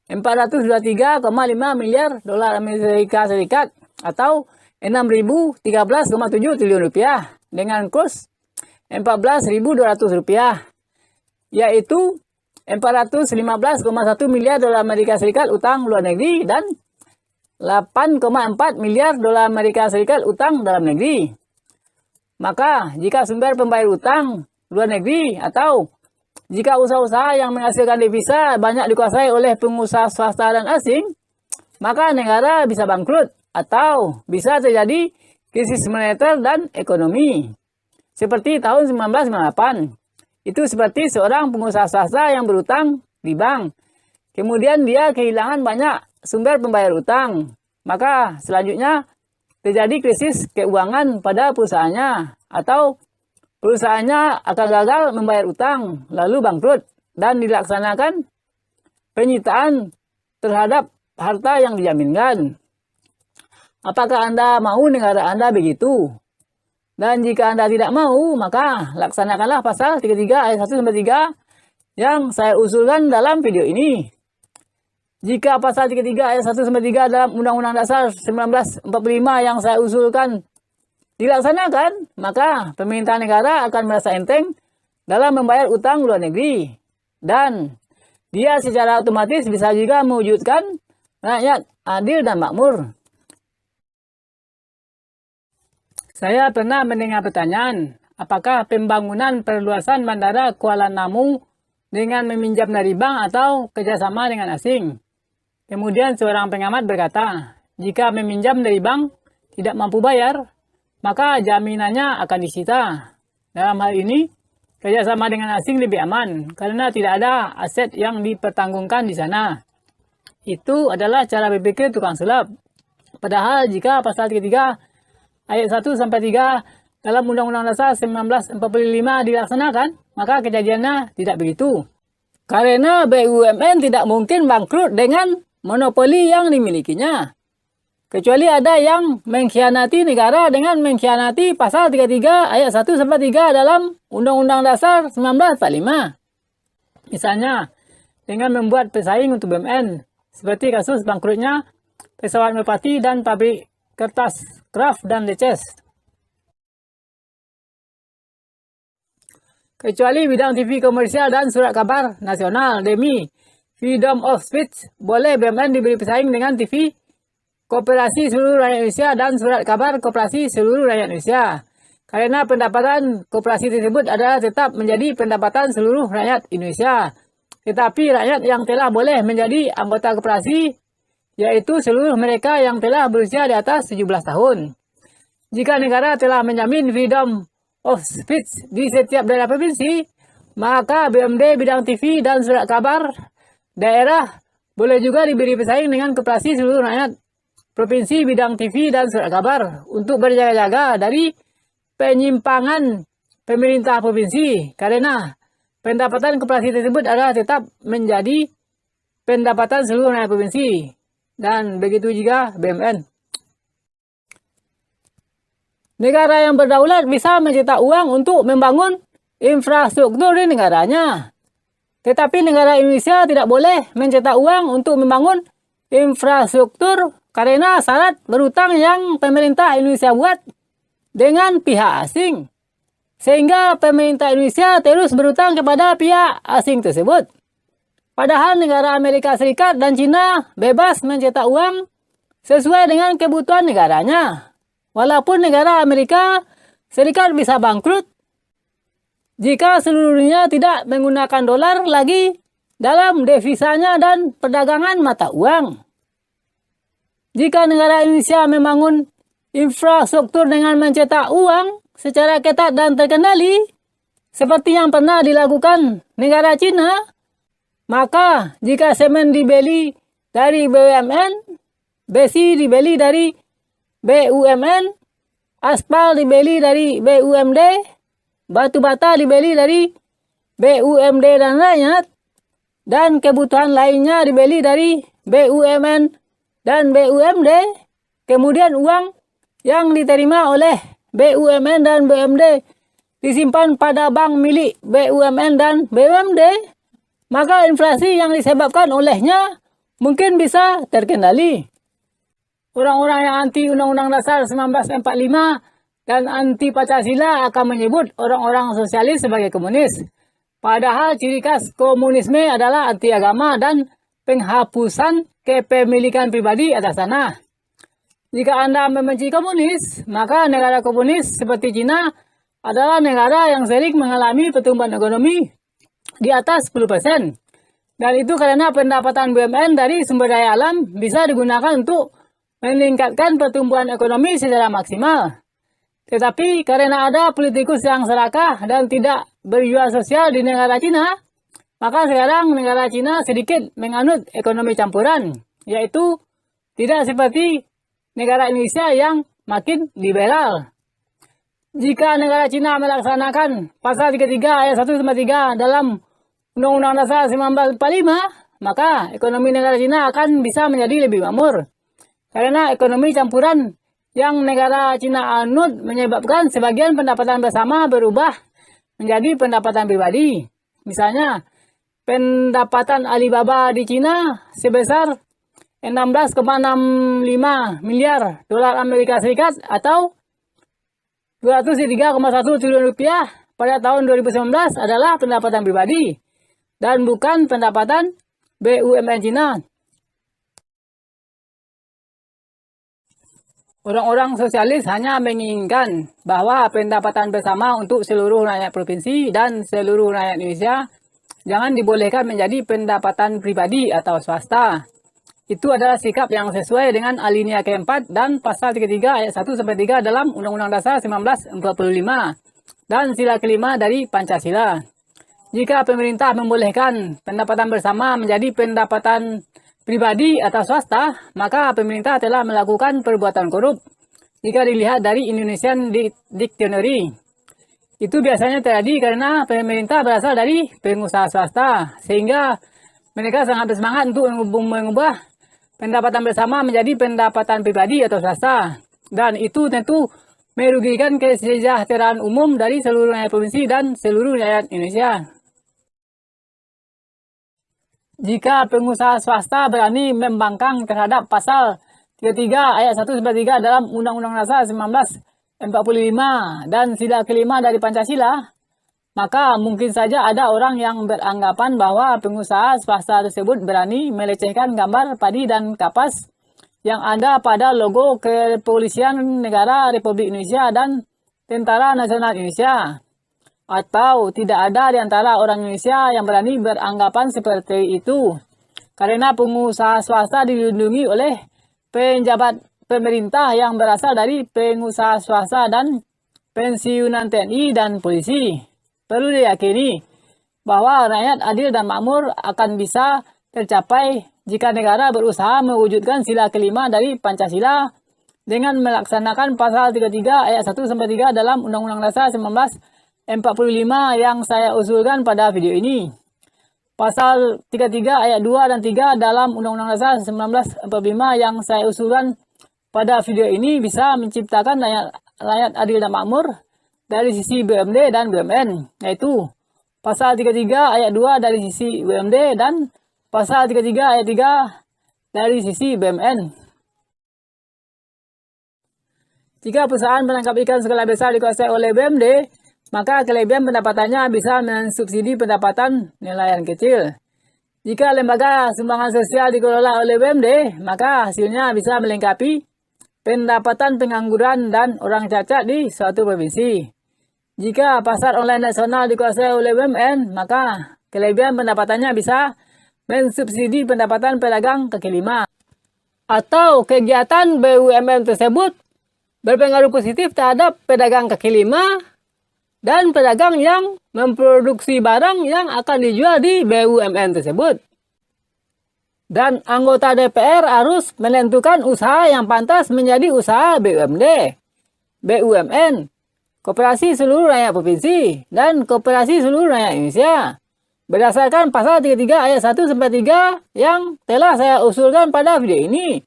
423,5 miliar dolar Amerika Serikat atau 6.013,7 triliun rupiah dengan kurs 14.200 rupiah, yaitu 415,1 miliar dolar Amerika Serikat utang luar negeri dan 8,4 miliar dolar Amerika Serikat utang dalam negeri. Maka jika sumber pembayar utang luar negeri atau jika usaha-usaha yang menghasilkan devisa banyak dikuasai oleh pengusaha swasta dan asing, maka negara bisa bangkrut atau bisa terjadi krisis moneter dan ekonomi. Seperti tahun 1998. Itu seperti seorang pengusaha swasta yang berutang di bank. Kemudian dia kehilangan banyak sumber pembayar utang. Maka selanjutnya terjadi krisis keuangan pada perusahaannya atau perusahaannya akan gagal membayar utang, lalu bangkrut, dan dilaksanakan penyitaan terhadap harta yang dijaminkan. Apakah Anda mau negara Anda begitu? Dan jika Anda tidak mau, maka laksanakanlah pasal 33 ayat 1 sampai 3 yang saya usulkan dalam video ini. Jika pasal 33 ayat 1 sampai 3 dalam Undang-Undang Dasar 1945 yang saya usulkan dilaksanakan, maka pemerintah negara akan merasa enteng dalam membayar utang luar negeri. Dan dia secara otomatis bisa juga mewujudkan rakyat adil dan makmur. Saya pernah mendengar pertanyaan, apakah pembangunan perluasan Bandara Kuala Namu dengan meminjam dari bank atau kerjasama dengan asing? Kemudian seorang pengamat berkata, jika meminjam dari bank tidak mampu bayar, maka jaminannya akan disita. Dalam hal ini, kerjasama dengan asing lebih aman karena tidak ada aset yang dipertanggungkan di sana. Itu adalah cara berpikir tukang sulap. Padahal jika pasal 33 ayat 1 sampai 3 dalam Undang-Undang Dasar 1945 dilaksanakan, maka kejadiannya tidak begitu. Karena BUMN tidak mungkin bangkrut dengan monopoli yang dimilikinya. Kecuali ada yang mengkhianati negara dengan mengkhianati pasal 33 ayat 1 sampai 3 dalam Undang-Undang Dasar 1945. Misalnya, dengan membuat pesaing untuk BUMN, seperti kasus bangkrutnya pesawat Merpati dan pabrik kertas Kraft dan Leces. Kecuali bidang TV komersial dan surat kabar nasional demi freedom of speech, boleh BUMN diberi pesaing dengan TV Koperasi Seluruh Rakyat Indonesia dan surat kabar Koperasi Seluruh Rakyat Indonesia. Karena pendapatan koperasi tersebut adalah tetap menjadi pendapatan seluruh rakyat Indonesia. Tetapi rakyat yang telah boleh menjadi anggota koperasi, yaitu seluruh mereka yang telah berusia di atas 17 tahun. Jika negara telah menjamin freedom of speech di setiap daerah provinsi, maka BUMD bidang TV dan surat kabar daerah boleh juga diberi pesaing dengan koperasi seluruh rakyat provinsi bidang TV dan surat kabar untuk berjaga-jaga dari penyimpangan pemerintah provinsi, karena pendapatan koperasi tersebut adalah tetap menjadi pendapatan seluruh rakyat provinsi. Dan begitu juga BUMN. Negara yang berdaulat bisa mencetak uang untuk membangun infrastruktur di negaranya. Tetapi negara Indonesia tidak boleh mencetak uang untuk membangun infrastruktur karena syarat berutang yang pemerintah Indonesia buat dengan pihak asing. Sehingga pemerintah Indonesia terus berutang kepada pihak asing tersebut. Padahal negara Amerika Serikat dan Cina bebas mencetak uang sesuai dengan kebutuhan negaranya. Walaupun negara Amerika Serikat bisa bangkrut jika seluruh dunia tidak menggunakan dolar lagi dalam devisanya dan perdagangan mata uang. Jika negara Indonesia membangun infrastruktur dengan mencetak uang secara ketat dan terkendali, seperti yang pernah dilakukan negara Cina, maka jika semen dibeli dari BUMN, besi dibeli dari BUMN, aspal dibeli dari BUMD, batu bata dibeli dari BUMD dan rakyat, dan kebutuhan lainnya dibeli dari BUMN dan BUMD, kemudian uang yang diterima oleh BUMN dan BUMD disimpan pada bank milik BUMN dan BUMD, maka inflasi yang disebabkan olehnya mungkin bisa terkendali. Orang-orang yang anti Undang-Undang Dasar 1945 dan anti Pancasila akan menyebut orang-orang sosialis sebagai komunis. Padahal ciri khas komunisme adalah anti agama dan penghapusan kepemilikan pribadi atas tanah. Jika Anda membenci komunis, maka negara komunis seperti Cina adalah negara yang sering mengalami pertumbuhan ekonomi di atas 10%. Dan itu karena pendapatan BUMN dari sumber daya alam bisa digunakan untuk meningkatkan pertumbuhan ekonomi secara maksimal. Tetapi karena ada politikus yang serakah dan tidak berjiwa sosial di negara Cina, maka sekarang negara Cina sedikit menganut ekonomi campuran, yaitu tidak seperti negara Indonesia yang makin liberal. Jika negara Cina melaksanakan pasal 33 ayat 1-3 dalam Undang-Undang Dasar 1945, maka ekonomi negara Cina akan bisa menjadi lebih makmur. Karena ekonomi campuran yang negara Cina anut menyebabkan sebagian pendapatan bersama berubah menjadi pendapatan pribadi. Misalnya, pendapatan Alibaba di Cina sebesar 16,65 miliar dolar Amerika Serikat atau 203,1 triliun rupiah pada tahun 2019 adalah pendapatan pribadi dan bukan pendapatan BUMN Cina. Orang-orang sosialis hanya menginginkan bahwa pendapatan bersama untuk seluruh rakyat provinsi dan seluruh rakyat Indonesia jangan dibolehkan menjadi pendapatan pribadi atau swasta. Itu adalah sikap yang sesuai dengan alinea keempat dan pasal 33 ayat 1-3 dalam Undang-Undang Dasar 1945 dan sila kelima dari Pancasila. Jika pemerintah membolehkan pendapatan bersama menjadi pendapatan pribadi atau swasta, maka pemerintah telah melakukan perbuatan korup. Jika dilihat dari Indonesian Dictionary, itu biasanya terjadi karena pemerintah berasal dari pengusaha swasta, sehingga mereka sangat bersemangat untuk mengubah pendapatan bersama menjadi pendapatan pribadi atau swasta. Dan itu tentu merugikan kesejahteraan umum dari seluruh rakyat provinsi dan seluruh rakyat Indonesia. Jika pengusaha swasta berani membangkang terhadap pasal 33 ayat 1-3 dalam Undang-Undang Dasar 1945 dan sila kelima dari Pancasila, maka mungkin saja ada orang yang beranggapan bahwa pengusaha swasta tersebut berani melecehkan gambar padi dan kapas yang ada pada logo Kepolisian Negara Republik Indonesia dan Tentara Nasional Indonesia. Atau tidak ada di antara orang Indonesia yang berani beranggapan seperti itu. Karena pengusaha swasta dilindungi oleh penjabat pemerintah yang berasal dari pengusaha swasta dan pensiunan TNI dan polisi. Perlu diyakini bahwa rakyat adil dan makmur akan bisa tercapai jika negara berusaha mewujudkan sila kelima dari Pancasila dengan melaksanakan pasal 33 ayat 1-3 dalam Undang-Undang Dasar 1945 yang saya usulkan pada video ini. Pasal 33 ayat 2 dan 3 dalam Undang-Undang Dasar 1945 yang saya usulkan pada video ini bisa menciptakan rakyat adil dan makmur dari sisi BUMD dan BUMN, yaitu pasal 33 ayat 2 dari sisi BUMD dan pasal 33 ayat 3 dari sisi BUMN. Jika perusahaan penangkap ikan skala besar dikuasai oleh BUMD, maka kelebihan pendapatannya bisa mensubsidi pendapatan nelayan kecil. Jika lembaga sumbangan sosial dikelola oleh BUMD, maka hasilnya bisa melengkapi pendapatan pengangguran dan orang cacat di suatu provinsi. Jika pasar online nasional dikuasai oleh BUMN, maka kelebihan pendapatannya bisa mensubsidi pendapatan pedagang kaki lima. Atau kegiatan BUMN tersebut berpengaruh positif terhadap pedagang kaki lima dan pedagang yang memproduksi barang yang akan dijual di BUMN tersebut. Dan anggota DPR harus menentukan usaha yang pantas menjadi usaha BUMD, BUMN, Koperasi Seluruh Rakyat Provinsi, dan Koperasi Seluruh Rakyat Indonesia. Berdasarkan pasal 33 ayat 1-3 yang telah saya usulkan pada video ini.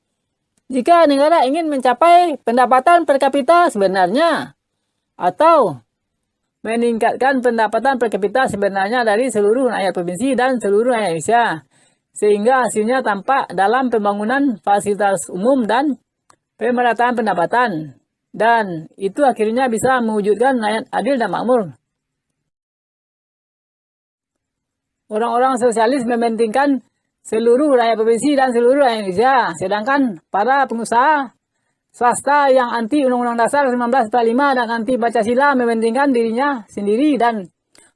Jika negara ingin mencapai pendapatan per kapita sebenarnya, atau meningkatkan pendapatan per kapita sebenarnya dari seluruh rakyat provinsi dan seluruh rakyat Indonesia, sehingga hasilnya tampak dalam pembangunan fasilitas umum dan pemerataan pendapatan, dan itu akhirnya bisa mewujudkan rakyat adil dan makmur. Orang-orang sosialis mementingkan seluruh rakyat provinsi dan seluruh rakyat Indonesia, sedangkan para pengusaha swasta yang anti Undang-Undang Dasar 1945 dan anti Pancasila mementingkan dirinya sendiri dan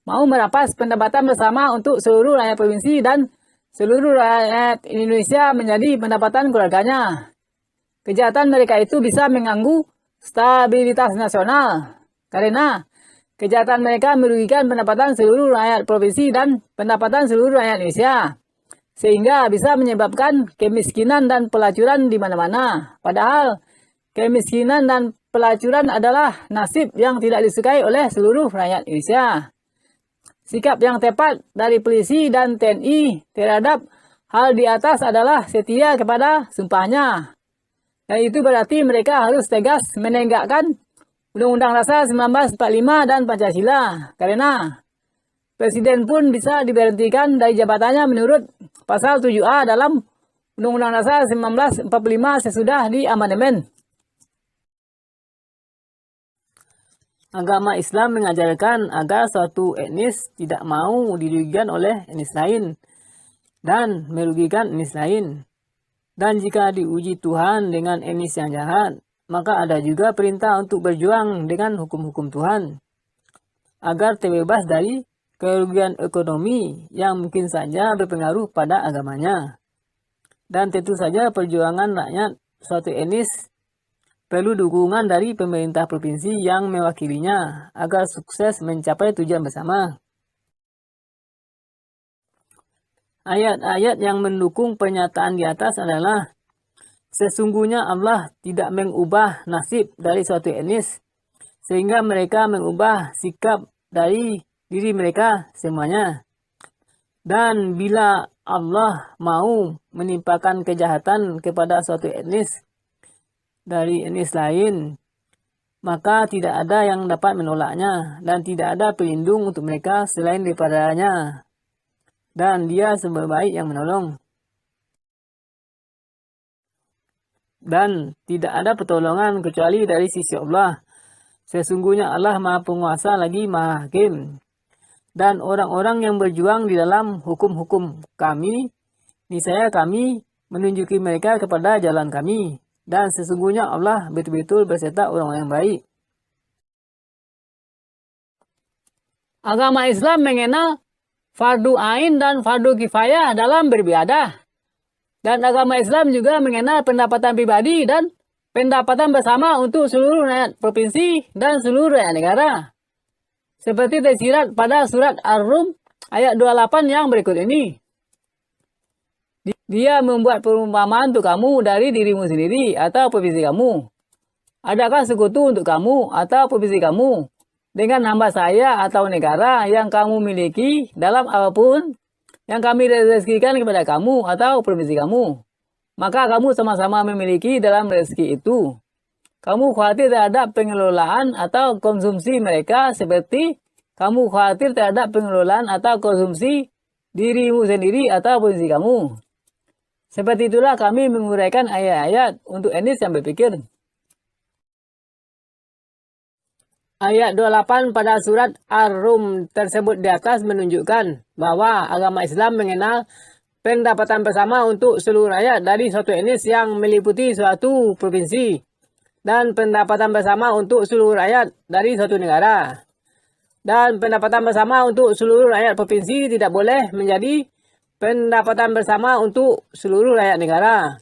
mau merampas pendapatan bersama untuk seluruh rakyat provinsi dan seluruh rakyat Indonesia menjadi pendapatan keluarganya. Kejahatan mereka itu bisa mengganggu stabilitas nasional karena kejahatan mereka merugikan pendapatan seluruh rakyat provinsi dan pendapatan seluruh rakyat Indonesia, sehingga bisa menyebabkan kemiskinan dan pelacuran di mana-mana. Padahal kemiskinan dan pelacuran adalah nasib yang tidak disukai oleh seluruh rakyat Indonesia. Sikap yang tepat dari polisi dan TNI terhadap hal di atas adalah setia kepada sumpahnya. Dan itu berarti mereka harus tegas menegakkan Undang-Undang Dasar 1945 dan Pancasila. Karena Presiden pun bisa diberhentikan dari jabatannya menurut Pasal 7A dalam Undang-Undang Dasar 1945 sesudah diamandemen. Agama Islam mengajarkan agar suatu etnis tidak mau dirugikan oleh etnis lain dan merugikan etnis lain. Dan jika diuji Tuhan dengan etnis yang jahat, maka ada juga perintah untuk berjuang dengan hukum-hukum Tuhan agar terbebas dari kerugian ekonomi yang mungkin saja berpengaruh pada agamanya. Dan tentu saja perjuangan rakyat suatu etnis perlu dukungan dari pemerintah provinsi yang mewakilinya agar sukses mencapai tujuan bersama. Ayat-ayat yang mendukung pernyataan di atas adalah, sesungguhnya Allah tidak mengubah nasib dari suatu etnis, sehingga mereka mengubah sikap dari diri mereka semuanya. Dan bila Allah mau menimpakan kejahatan kepada suatu etnis dari etnis lain, maka tidak ada yang dapat menolaknya dan tidak ada pelindung untuk mereka selain daripadanya, dan Dia sebaik yang menolong. Dan tidak ada pertolongan kecuali dari sisi Allah. Sesungguhnya Allah Maha Penguasa lagi Maha Hakim. Dan orang-orang yang berjuang di dalam hukum-hukum kami, niscaya kami menunjuki mereka kepada jalan kami. Dan sesungguhnya Allah betul-betul berserta orang yang baik. Agama Islam mengenal fardu ain dan fardu kifayah dalam beribadah. Dan agama Islam juga mengenal pendapatan pribadi dan pendapatan bersama untuk seluruh rakyat provinsi dan seluruh rakyat negara. Seperti tersirat pada surat Ar-Rum ayat 28 yang berikut ini. Dia membuat perumpamaan untuk kamu dari dirimu sendiri atau provinsi kamu. Adakah sekutu untuk kamu atau provinsi kamu dengan hamba saya atau negara yang kamu miliki dalam apapun yang kami rezekikan kepada kamu atau provinsi kamu? Maka kamu sama-sama memiliki dalam rezeki itu. Kamu khawatir terhadap pengelolaan atau konsumsi mereka seperti kamu khawatir terhadap pengelolaan atau konsumsi dirimu sendiri atau provinsi kamu. Seperti itulah kami menguraikan ayat-ayat untuk etnis yang berpikir. Ayat 28 pada surat Ar-Rum tersebut di atas menunjukkan bahwa agama Islam mengenal pendapatan bersama untuk seluruh rakyat dari suatu etnis yang meliputi suatu provinsi dan pendapatan bersama untuk seluruh rakyat dari suatu negara. Dan pendapatan bersama untuk seluruh rakyat provinsi tidak boleh menjadi pendapatan bersama untuk seluruh rakyat negara.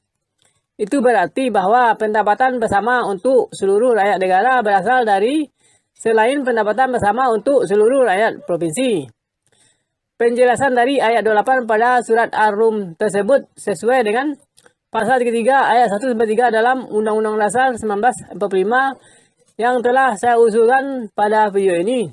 Itu berarti bahwa pendapatan bersama untuk seluruh rakyat negara berasal dari selain pendapatan bersama untuk seluruh rakyat provinsi. Penjelasan dari ayat 28 pada surat Ar-Rum tersebut sesuai dengan pasal 3 ayat 1-3 dalam Undang-Undang Dasar 1945 yang telah saya usulkan pada video ini.